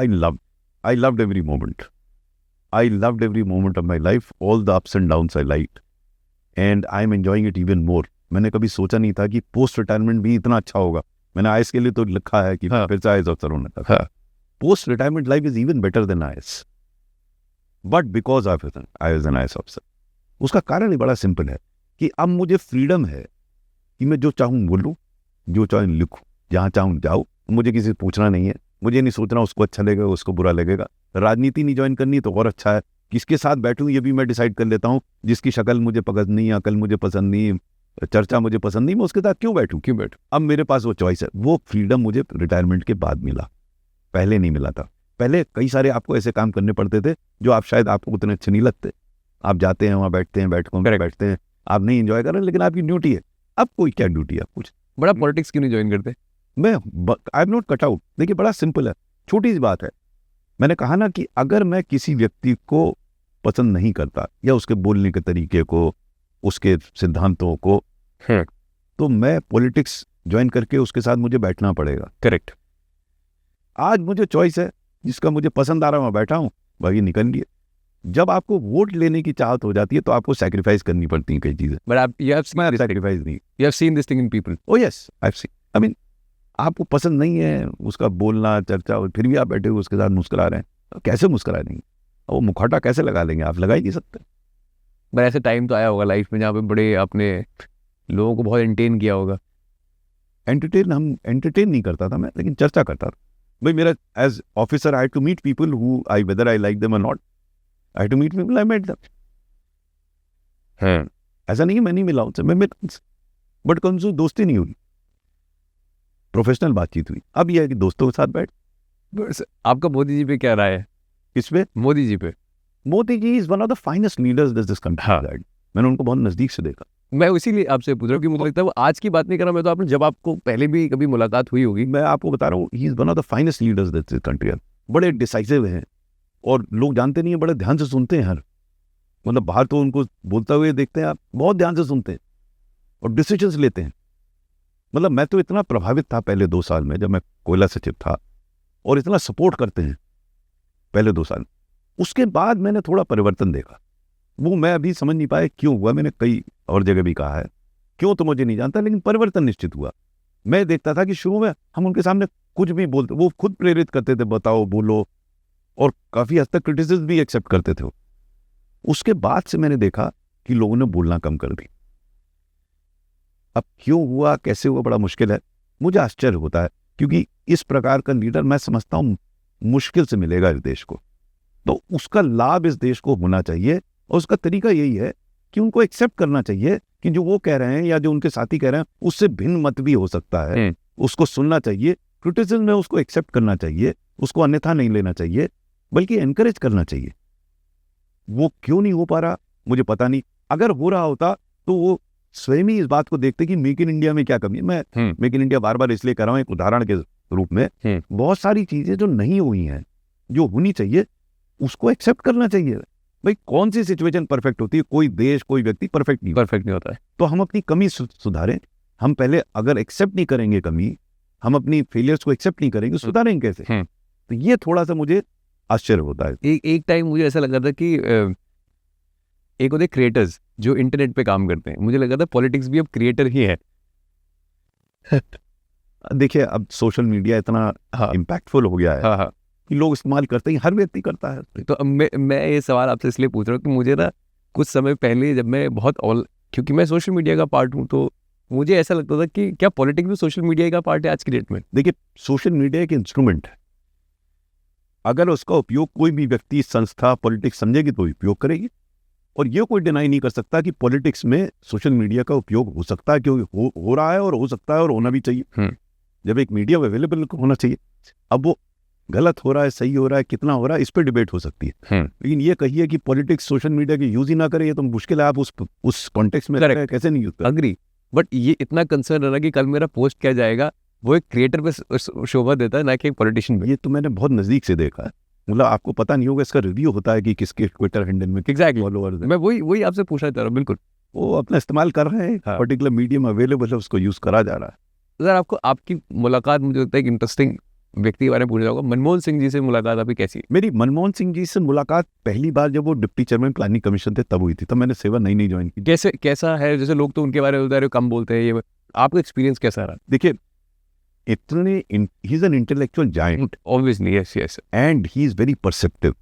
S2: I loved every moment. I loved every moment of my life. All the ups and downs I liked. And I'm enjoying it even more. मैंने कभी सोचा नहीं था कि post retirement भी इतना अच्छा होगा। मैंने IAS के लिए तो लिखा है कि फिर से IAS अफसर होना था। Post retirement life is even better than IAS. But because I was an IAS अफसर, उसका कारण ही बड़ा सिंपल है कि अब मुझे फ्रीडम है कि मैं जो चाहूँ बोलूँ, जो चाहूँ लिखूँ, जहाँ चाहूँ जाऊँ, मुझे किसी से पूछना नहीं है, मुझे नहीं सोचना उसको अच्छा लगेगा उसको बुरा लगेगा। राजनीति नहीं ज्वाइन करनी तो और अच्छा है, किसके साथ बैठूं ये भी मैं डिसाइड कर लेता हूं। जिसकी शक्ल मुझे पसंद नहीं, अकल मुझे पसंद नहीं, चर्चा मुझे पसंद नहीं, मैं उसके साथ क्यों बैठूं? अब मेरे पास वो चॉइस है। वो फ्रीडम मुझे रिटायरमेंट के बाद मिला, पहले नहीं मिला था। पहले कई सारे आपको ऐसे काम करने पड़ते थे जो आप शायद आपको उतने अच्छे नहीं लगते। आप जाते हैं वहाँ बैठते हैं, बैठते हैं, आप नहीं एंजॉय कर रहे, लेकिन आपकी ड्यूटी है। अब कोई क्या ड्यूटी है? आप कुछ
S1: बड़ा पॉलिटिक्स क्यों नहीं ज्वाइन करते?
S2: मैं I am not cut out. देखिए बड़ा सिंपल है, छोटी सी बात है। मैंने कहा ना कि अगर मैं किसी व्यक्ति को पसंद नहीं करता या उसके बोलने के तरीके को, उसके सिद्धांतों को, तो मैं पॉलिटिक्स ज्वाइन करके उसके साथ मुझे बैठना पड़ेगा।
S1: करेक्ट।
S2: आज मुझे चॉइस है, जिसका मुझे पसंद आ रहा है मैं बैठा हूँ, बाकी निकल लिए। जब आपको वोट लेने की चाहत हो जाती है तो आपको सैक्रिफाइस करनी पड़ती हैं कई चीजें।
S1: बट आप यू हैव
S2: सैक्रिफाइस नहीं,
S1: you have seen this thing in people.
S2: Oh yes, I have seen. I mean आपको पसंद नहीं है उसका बोलना, चर्चा, और फिर भी आप बैठे हुए उसके साथ मुस्कुरा रहे हैं, तो कैसे मुस्कुरा देंगे? वो मुखौटा कैसे लगा लेंगे? आप लगा ही नहीं सकते।
S1: बट ऐसे टाइम तो आया होगा लाइफ में जहाँ पे बड़े आपने लोगों को बहुत एंटरटेन किया होगा।
S2: एंटरटेन नहीं करता था मैं, लेकिन चर्चा करता था। भाई मेरा as officer I had to meet people who I whether I like them और not, I had to meet people, I met them. ऐसा नहीं है मैं नहीं मिला उनसे, मैं मिला, बट कौन सी दोस्ती नहीं हुई, प्रोफेशनल बातचीत हुई। अब यह है कि दोस्तों के साथ बैठ।
S1: आपका मोदी जी पे क्या राय है?
S2: किस पे?
S1: मोदी जी पे।
S2: Modi ji is one of the finest leaders this country. मैंने उनको बहुत नजदीक से देखा।
S1: मैं इसीलिए आपसे पूछ रहा हूँ कि मुझे लगता है वो आज की बात नहीं कर रहा मैं, तो आपने जब आपको पहले भी कभी मुलाकात हुई होगी।
S2: मैं आपको बता रहा हूँ, he is one of the finest leaders this country. बड़े डिसाइसिव हैं और लोग जानते नहीं है, बड़े ध्यान से सुनते हैं। हर मतलब बाहर तो उनको बोलते हुए देखते हैं आप, बहुत ध्यान से सुनते हैं और डिसीजंस लेते हैं। मतलब मैं तो इतना प्रभावित था पहले 2 साल में जब मैं कोयला सचिव था, और इतना सपोर्ट करते हैं पहले 2 साल। उसके बाद मैंने थोड़ा परिवर्तन देखा, वो मैं अभी समझ नहीं पाया क्यों हुआ। मैंने कई और जगह भी कहा है क्यों, तो मुझे नहीं जानता, लेकिन परिवर्तन निश्चित हुआ। मैं देखता था कि शुरू में हम उनके सामने कुछ भी बोलते, वो खुद प्रेरित करते थे, बताओ बोलो, और काफी हद तक क्रिटिसिज्म भी एक्सेप्ट करते थे। उसके बाद से मैंने देखा कि लोगों ने बोलना कम कर दी। अब क्यों हुआ, कैसे हुआ, बड़ा मुश्किल है। मुझे आश्चर्य होता है क्योंकि इस प्रकार का लीडर मैं समझता हूं मुश्किल से मिलेगा इस देश को। तो उसका लाभ इस देश को होना चाहिए, और उसका तरीका यही है कि उनको एक्सेप्ट करना चाहिए कि जो वो कह रहे हैं या जो उनके साथी कह रहे हैं उससे भिन्न मत भी हो सकता है। उसको सुनना चाहिए, क्रिटिसिज्म में उसको एक्सेप्ट करना चाहिए, उसको अन्यथा नहीं लेना चाहिए, बल्कि एनकरेज करना चाहिए। वो क्यों नहीं हो पा रहा मुझे पता नहीं। अगर हो रहा होता तो वो स्वयं ही इस बात को देखते कि मेक इन इंडिया में क्या कमी है। मैं मेक इन इंडिया बार बार इसलिए कर रहा हूँ एक उदाहरण के रूप में। बहुत सारी चीजें जो नहीं हुई हैं, जो होनी चाहिए, उसको एक्सेप्ट करना चाहिए। भाई कौन सी सिचुएशन परफेक्ट होती है? कोई देश, कोई व्यक्ति परफेक्ट नहीं होता है। तो हम अपनी कमी सुधारें। हम पहले अगर एक्सेप्ट नहीं करेंगे कमी, हम अपनी फेलियर्स को एक्सेप्ट नहीं करेंगे, सुधारेंगे कैसे? तो ये थोड़ा सा मुझे आश्चर्य होता है।
S1: एक टाइम मुझे ऐसा लगा था कि एक होते क्रिएटर्स जो इंटरनेट पे काम करते हैं, मुझे लगा था पॉलिटिक्स भी अब क्रिएटर ही है।
S2: देखिए अब सोशल मीडिया इतना
S1: हाँ
S2: इम्पैक्टफुल हो गया है
S1: हाँ हाँ।
S2: कि लोग इस्तेमाल करते हैं, हर व्यक्ति करता है।
S1: तो अब मैं ये सवाल आपसे इसलिए पूछ रहा हूँ कि मुझे ना कुछ समय पहले जब मैं बहुत क्योंकि मैं सोशल मीडिया का पार्ट हूँ, तो मुझे ऐसा लगता था कि क्या पॉलिटिक्स भी सोशल मीडिया का पार्ट है आज की डेट में?
S2: देखिए सोशल मीडिया एक इंस्ट्रूमेंट है, अगर उसका उपयोग कोई भी व्यक्ति, संस्था, पॉलिटिक्स समझेगी तो उपयोग करेगी। और ये कोई डिनाई नहीं कर सकता कि पॉलिटिक्स में सोशल मीडिया का उपयोग हो सकता है, क्योंकि हो रहा है और हो सकता है और होना भी चाहिए। जब एक मीडिया अवेलेबल होना चाहिए। अब वो गलत हो रहा है, सही हो रहा है, कितना हो रहा है, इस पर डिबेट हो सकती है। लेकिन ये कहिए कि पॉलिटिक्स सोशल मीडिया की यूज ही ना करे, ये तो मुश्किल है। आप उस कॉन्टेक्स्ट में कैसे नहीं यूज कर?
S1: अग्री, बट ये इतना कंसर्न है कि कल मेरा पोस्ट क्या जाएगा, वो एक क्रिएटर पे शोभा देता है, ना कि एक पॉलिटिशियन पे।
S2: ये तो मैंने बहुत नजदीक से देखा है। मतलब आपको पता नहीं होगा, इसका रिव्यू होता है कि किसके ट्विटर हैंडल में फॉलोअर्स हैं।
S1: मैं वही आपसे पूछना चाह रहा हूँ। बिल्कुल,
S2: वो अपना इस्तेमाल कर रहे हैं, पर्टिकुलर मीडियम अवेलेबल है, उसको यूज करा जा रहा है।
S1: सर आपको आपकी मुलाकात, मुझे लगता है एक इंटरेस्टिंग व्यक्ति के बारे में पूछना होगा, मनमोहन सिंह जी से मुलाकात आपकी कैसी?
S2: मेरी मनमोहन सिंह जी से मुलाकात पहली बार जब वो डिप्टी चेयरमैन प्लानिंग कमीशन थे तब हुई थी, तब मैंने सेवा नई ज्वाइन की।
S1: कैसा है? जैसे लोग तो उनके बारे में बता रहे हो कम बोलते हैं, ये आपका एक्सपीरियंस कैसा रहा?
S2: देखिए इतने he is an intellectual giant,
S1: obviously, yes,
S2: and he is very perceptive,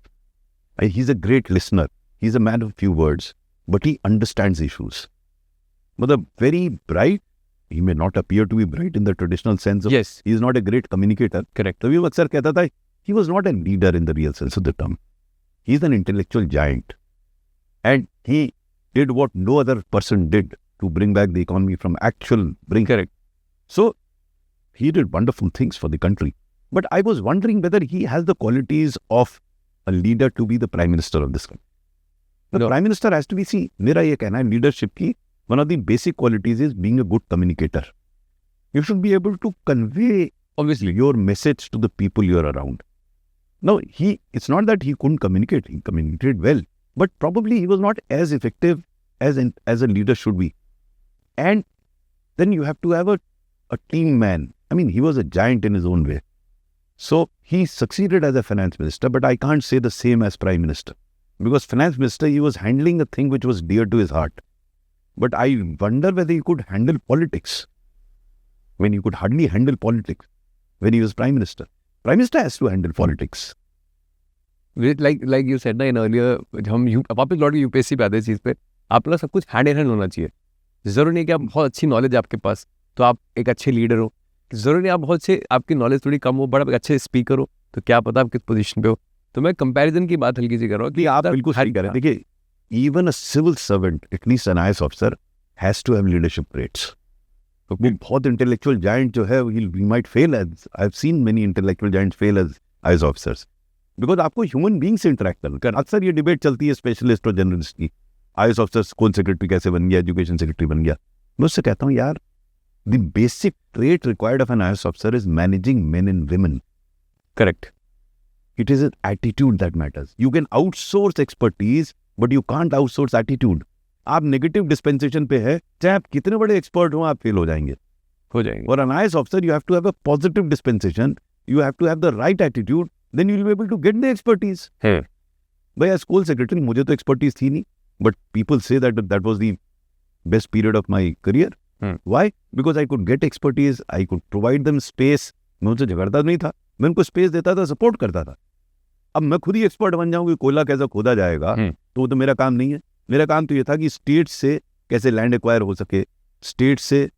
S2: he is a great listener, he is a man of few words, but he understands issues. मतलब very bright, he may not appear to be bright in the traditional sense of,
S1: yes,
S2: he is not a great communicator,
S1: correct,
S2: तभी वो अक्सर कहता था he was not a leader in the real sense of the term, he is an intellectual giant, and he did what no other person did to bring back the economy from actual brink.
S1: correct.
S2: So he did wonderful things for the country, but I was wondering whether he has the qualities of a leader to be the prime minister of this country. The prime minister has to be, see, मेरा ये कहना है leadership की one of the basic qualities is being a good communicator. You should be able to convey, obviously, your message to the people you are around. Now, it's not that he couldn't communicate. He communicated well, but probably he was not as effective as a leader should be. And then you have to have a team man. I mean, he was a giant in his own way. So he succeeded as a finance minister, but I can't say the same as prime minister. Because finance minister, he was handling a thing which was dear to his heart. But I wonder whether he could handle politics when he could hardly handle politics when he was prime minister. Prime minister has to handle politics.
S1: Like you said ना in earlier, हम वापस लौट के UPSC पे आते हैं चीज़ पे, आप लोग सब कुछ हैंड इन हैंड होना चाहिए। ज़रूरी नहीं कि आप बहुत अच्छी नॉलेज आपके पास तो आप एक अच्छे लीडर हो, ज़रूरी नहीं आप बहुत अच्छे, आपकी नॉलेज थोड़ी कम हो बट आप अच्छे स्पीकर हो, तो क्या पता आप किस पोजीशन पे हो। तो मैं कंपैरिजन की बात हल्की सी कर रहा हूँ कि
S2: आप बिल्कुल सही कह रहे हैं। देखिए even a civil servant, at least an IAS officer, has to have leadership traits. वो बहुत intellectual giant जो है, we might fail as, I've seen many intellectual giants fail as IAS officers. Because आपको human being से interact करना। अक्सर ये debate चलती है स्पेशलिस्ट और जर्नलिस्ट की, IAS ऑफिसर्स कौन सेक्रेटरी कैसे बन गया, एजुकेशन सेक्रेटरी बन गया। मैं उससे कहता हूँ यार, the basic trait required of an IAS officer is managing men and women.
S1: Correct.
S2: It is an attitude that matters. You can outsource expertise, but you can't outsource attitude. आप negative dispensation पे है, चाहे आप कितने बड़े expert हो, आप fail हो जाएंगे। और an IAS officer, you have to have a positive dispensation, you have to have the right attitude, then you will be able to get the expertise. भाई स्कूल सेक्रेटरी, मुझे तो एक्सपर्टीज थी नहीं, but people say that was the best period of my career. Why? Because I could get expertise, I could provide them space. मैं उनसे झगड़ता नहीं था, मैं उनको स्पेस देता था, सपोर्ट करता था। अब मैं खुद ही एक्सपर्ट बन जाऊंगी, कोयला कैसा खोदा जाएगा, तो वो तो मेरा काम नहीं है। मेरा काम तो ये था कि स्टेट से कैसे लैंड एक्वायर हो सके, स्टेट से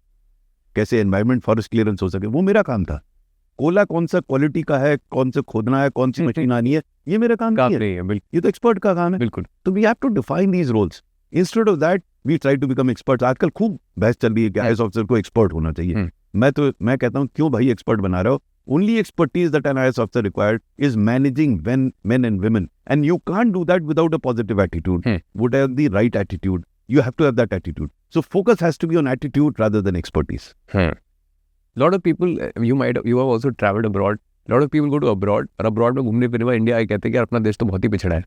S2: कैसे एनवायरमेंट फॉरेस्ट क्लियरेंस हो सके, वो मेरा काम था। कोयला कौन सा क्वालिटी का है, कौन से खोदना है, कौन सी मशीन आनी है, ये मेरा काम नहीं है। ये तो एक्सपर्ट का काम है।
S1: बिल्कुल।
S2: तो we have to define these roles. Instead of that we try to become expert. आजकल खूब बहस चल रही है कि आईएएस ऑफिसर को एक्सपर्ट होना चाहिए। मैं कहता हूँ क्यों भाई एक्सपर्ट बना रहे हो? Only expertise that an IAS officer required is managing men and women, and you can't do that without a positive attitude. Would have the right attitude. You have to have that attitude. So focus has to be on attitude rather than expertise.
S1: Lot of people, you have also traveled abroad. Lot of people go to abroad, और abroad में घूमने फिरने में India आए कहते हैं कि अपना देश तो बहुत ही पिछड़ा है,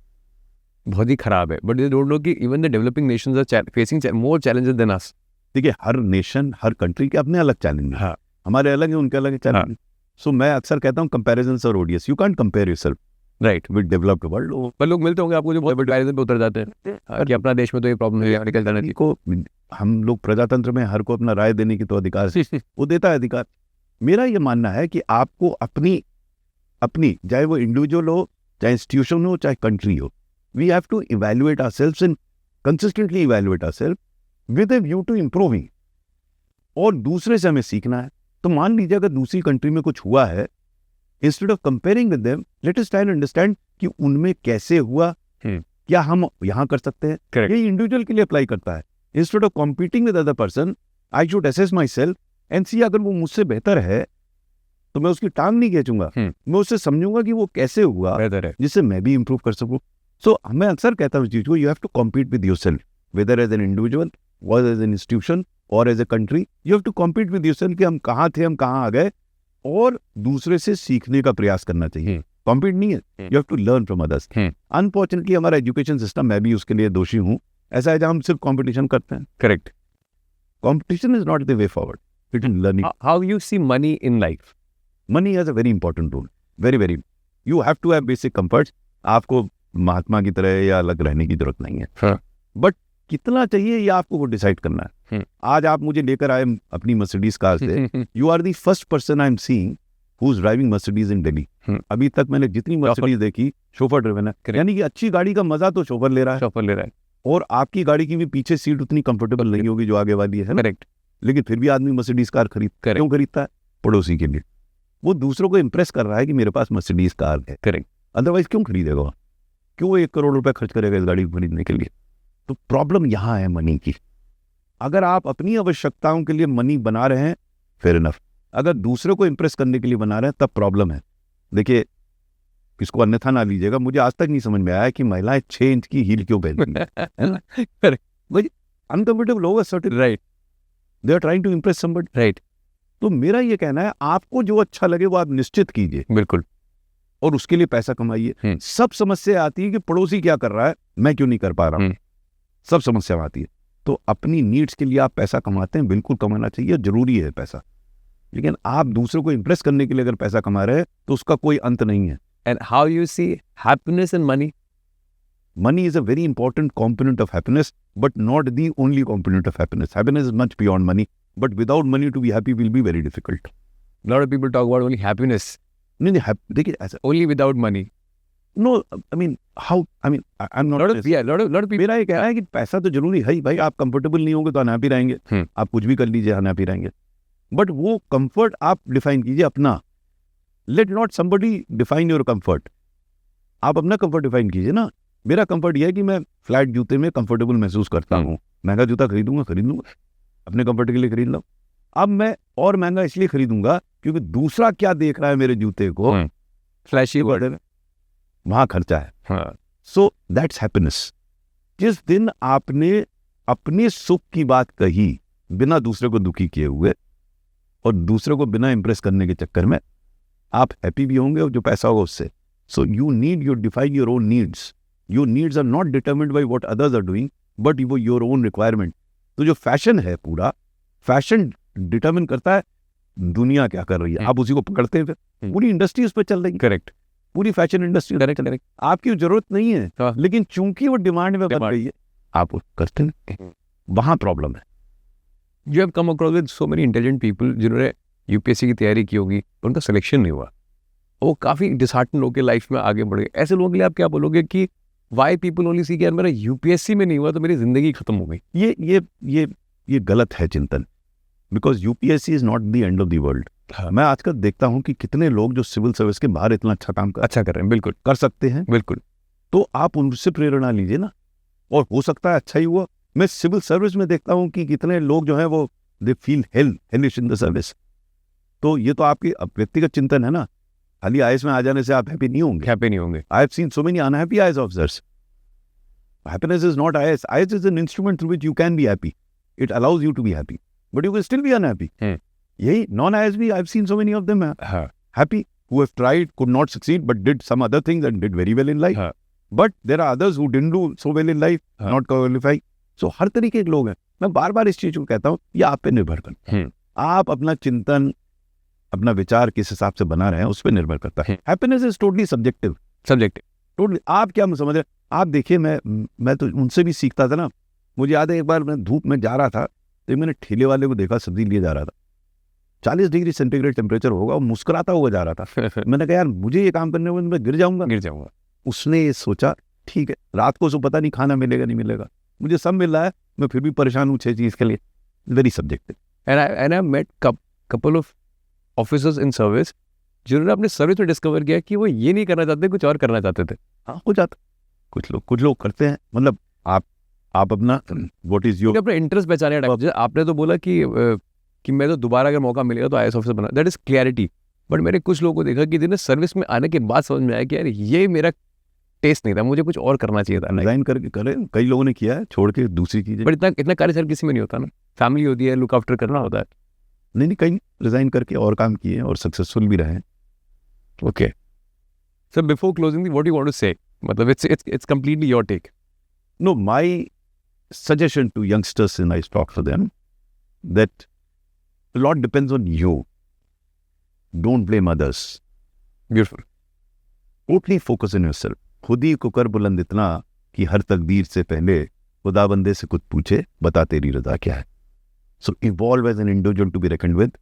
S1: बहुत ही खराब है, but they don't know कि even the developing nations are facing more challenges than us.
S2: देखिए हर नेशन, हर कंट्री के अपने अलग चैलेंज हैं। हमारे अलग हैं, उनके अलग चैलेंज। सो मैं अक्सर कहता हूँ कंपैरिजन्स और ओडीएस, you can't compare yourself
S1: right
S2: with developed world.
S1: पर लोग मिलते होंगे आपको जो बहुत कंपैरिजन पे उतर जाते हैं कि अपना देश में तो ये प्रॉब्लम है, निकल जाना चाहिए।
S2: हम लोग प्रजातंत्र में हर को अपना राय देने की तो अधिकार है, वो देता है अधिकार। मेरा ये मानना है कि आपको अपनी चाहे वो इंडिविजुअल हो, चाहे इंस्टीट्यूशन हो, चाहे कंट्री हो, we have to evaluate ourselves and consistently evaluate ourselves with a view to improving, और दूसरे से हमें सीखना है। तो मान लीजिए अगर दूसरी कंट्री में कुछ हुआ है, instead of comparing with them, let us try to understand कि उनमें कैसे हुआ, क्या हम यहाँ कर सकते हैं।
S1: Correct.
S2: ये इंडिविजुअल के लिए अप्लाई करता है। Instead of competing with other person, I should assess myself and see अगर वो मुझसे बेहतर है तो मैं उसकी टांग नहीं खींचूंगा, मैं उससे समझूंगा कि वो कैसे हुआ,
S1: बेहतर है।
S2: जिससे मैं भी इंप्रूव कर सकूं। सो मैं अक्सर कहता हूँ इस चीज को, you have to compete with yourself, whether as an individual और एज एन इंस्टीट्यूशन और as a country, you have to compete with yourself कि हम कहाँ थे, हम कहाँ आ गए, और दूसरे से सीखने का प्रयास करना चाहिए। कॉम्पीट नहीं है, you have to learn from others. Unfortunately हमारा एजुकेशन सिस्टम, मैं भी उसके लिए दोषी हूँ, ऐसा है जहाँ हम सिर्फ कॉम्पिटिशन करते हैं।
S1: Correct.
S2: Competition is not the way forward, it is learning.
S1: How you see money in life?
S2: Money has a very important role, very very. You have to have basic comforts. आपको महात्मा की तरह या अलग रहने की जरूरत नहीं है, बट कितना चाहिए ये आपको डिसाइड करना है। आज आप मुझे लेकर आए अपनी मर्सिडीज कार से, you are the first person I am seeing who is driving Mercedes in Delhi. अभी तक मैंने जितनी मर्सिडीज देखी, शोफर ड्रिवन है, यानी कि अच्छी गाड़ी का मजा तो शोफर ले रहा है, और आपकी गाड़ी की भी पीछे सीट उतनी कंफर्टेबल नहीं होगी जो आगे वाली है। करेक्ट। लेकिन फिर भी आदमी मर्सिडीज कार क्यों खरीदता है? पड़ोसी के लिए। वो दूसरों को इंप्रेस कर रहा है कि मेरे पास मर्सिडीज कार है। करेक्ट। अदरवाइज क्यों खरीदेगा? क्यों 1 करोड़ रुपए खर्च करेगा इस गाड़ी को खरीदने के लिए? तो प्रॉब्लम यहाँ है मनी की। अगर आप अपनी आवश्यकताओं के लिए मनी बना रहे हैं, फेयर इनफ। अगर दूसरे को इंप्रेस करने के लिए बना रहे हैं, तब प्रॉब्लम है। देखिए, इसको अन्यथा ना लीजिएगा, मुझे आज तक नहीं समझ में आया कि महिलाएं 6 इंच की हील क्यों पहनती हैं। अनकंफर्टेबल होगा certain, right? They are trying to impress somebody, right? तो मेरा ये कहना है, आपको जो अच्छा लगे वो आप निश्चित कीजिए, बिल्कुल, और उसके लिए पैसा कमाइए। सब समस्या आती है कि पड़ोसी क्या कर रहा है, मैं क्यों नहीं कर पा रहा हूँ, सब समस्या आती है। तो अपनी नीड्स के लिए आप पैसा कमाते हैं, बिल्कुल कमाना चाहिए, जरूरी है पैसा। लेकिन आप दूसरों को इंप्रेस करने के लिए अगर पैसा कमा रहे हैं तो उसका कोई अंत नहीं है।
S1: And how you see happiness in money?
S2: Money is a very important component of happiness, but not the only component of happiness. Happiness is much beyond money, but without money to be happy will be very difficult.
S1: A lot of people talk about only happiness.
S2: नहीं, देखिए ऐसा
S1: only without money.
S2: No, I mean how? I mean I'm not.
S1: lot of people.
S2: मेरा ये कहना है कि पैसा तो जरूरी है ही भाई। आप कंफर्टेबल नहीं होंगे तो अनहैप्पी रहेंगे। आप कुछ भी कर लीजिए, अनहैप्पी रहेंगे। बट वो कंफर्ट आप डिफाइन कीजिए अपना। Let not somebody define your comfort. आप अपना कंफर्ट डिफाइन कीजिए ना। मेरा कंफर्ट यह है कि मैं फ्लैट जूते में कंफर्टेबल महसूस करता हूँ। महंगा जूता खरीद लूंगा, अपने कंफर्ट के लिए खरीद लो। अब मैं और महंगा इसलिए खरीदूंगा क्योंकि दूसरा क्या देख रहा है मेरे जूते को,
S1: फ्लैशी वर्ड,
S2: वहां खर्चा है। So that's happiness. जिस दिन आपने अपने सुख की बात कही बिना दूसरे को दुखी किए हुए, और दूसरे को बिना इंप्रेस करने के चक्कर में, आप हैप्पी भी होंगे और जो पैसा होगा उससे। So you need, you define your own needs. Your needs are not determined by what others are doing, but your own requirement. तो जो फैशन है, पूरा फैशन डिटरमिन करता है दुनिया क्या कर रही है, आप उसी को पकड़ते हैं। फिर पूरी इंडस्ट्री उस पर चल रही है। करेक्ट। पूरी फैशन इंडस्ट्री करेक्ट। आपकी जरूरत नहीं है, लेकिन चूंकि वो डिमांड में बन रही है, आप वो करते हैं। वहां प्रॉब्लम है।
S1: You have come across with so many intelligent people जिन्होंने यूपीएससी की तैयारी की होगी, उनका सिलेक्शन नहीं हुआ, वो काफी डिसहार्टन होकर लाइफ में आगे बढ़ गए। ऐसे लोगों के लिए आप क्या बोलोगे कि Why people only see कि यार मेरा यूपीएससी में नहीं हुआ तो मेरी जिंदगी खत्म हो गई?
S2: ये गलत है चिंतन। Because UPSC is not the end of the world. मैं आजकल देखता हूँ कि कितने लोग जो सिविल सर्विस के बाहर इतना अच्छा काम
S1: कर रहे हैं, बिल्कुल कर सकते हैं, बिल्कुल।
S2: तो आप उनसे प्रेरणा लीजिए ना, और हो सकता है अच्छा ही हुआ। मैं सिविल सर्विस में देखता हूँ कि कितने लोग जो है वो they feel hellish in the service. तो ये तो आपकी व्यक्तिगत चिंतन है ना। खाली आईएएस में आ जाने से आप हैप्पी नहीं होंगे। I have seen so many unhappy IAS officers. Happiness is not IAS. IAS is an instrument through which you can be happy. It allows you to be happy, but you can still be unhappy. यही non-IAS भी, I've seen so many of them happy who have tried, could not succeed, but did some other things and did very well in life. But there are others who didn't do so well in life, not qualify. So हर तरीके के लोग हैं। मैं बार बार इस चीज को कहता हूँ, ये आप पे निर्भर करता है। आप अपना चिंतन, अपना विचार किस हिसाब से बना रहे हैं उस पर निर्भर करता है। Happiness is totally subjective totally. आप क्या समझ रहे हैं? आप देखिए, मैं तो उनसे भी सीखता था ना। मुझे याद है एक बार मैं धूप में जा रहा था तो मैंने ठेले वाले को देखा, सब्जी लिए जा रहा था, 40 डिग्री सेंटीग्रेड टेम्परेचर होगा, और मुस्कुराता हुआ जा रहा था। मैंने कहा यार मुझे ये काम करने में मैं गिर जाऊंगा। उसने ये सोचा ठीक है, रात को उसको पता नहीं खाना मिलेगा नहीं मिलेगा, मुझे सब मिल रहा है, मैं फिर भी परेशान हूँ 6 चीज़ के लिए। Very subjective.
S1: And I met couple of officers in service जिन्होंने अपने सर्विस में डिस्कवर किया कि वो ये नहीं करना चाहते, कुछ और करना चाहते थे।
S2: हाँ, हो जाता। कुछ लोग करते हैं, मतलब आप अपना व्हाट इज योर
S1: अपना इंटरेस्ट पहचाने का टाइम। आपने तो बोला कि मैं तो दोबारा अगर मौका मिलेगा तो आईएएस ऑफिसर बना, दैट इज क्लैरिटी। बट मैंने कुछ लोगों को देखा कि जिन्हें सर्विस में आने के बाद समझ में आया कि यार ये मेरा टेस्ट नहीं था, मुझे कुछ और करना चाहिए था।
S2: रिजाइन करके करे, कई लोगों ने किया है, छोड़ के दूसरी चीजें।
S1: बट इतना कार्य सर किसी में नहीं होता ना, फैमिली होती है, लुक आफ्टर करना होता है।
S2: नहीं, कई रिजाइन करके और काम किए और सक्सेसफुल भी रहे।
S1: Okay sir, before closing what you want to say, मतलब it's completely your take.
S2: No, my suggestion to youngsters, and I talk for them, that a lot depends on you. Don't blame others.
S1: Beautiful.
S2: Totally focus on yourself. खुद ही को कर बुलंद इतना कि हर तकदीर से पहले खुदा बंदे से कुछ पूछे, बता तेरी रजा क्या है. So evolve as an individual to be reckoned with.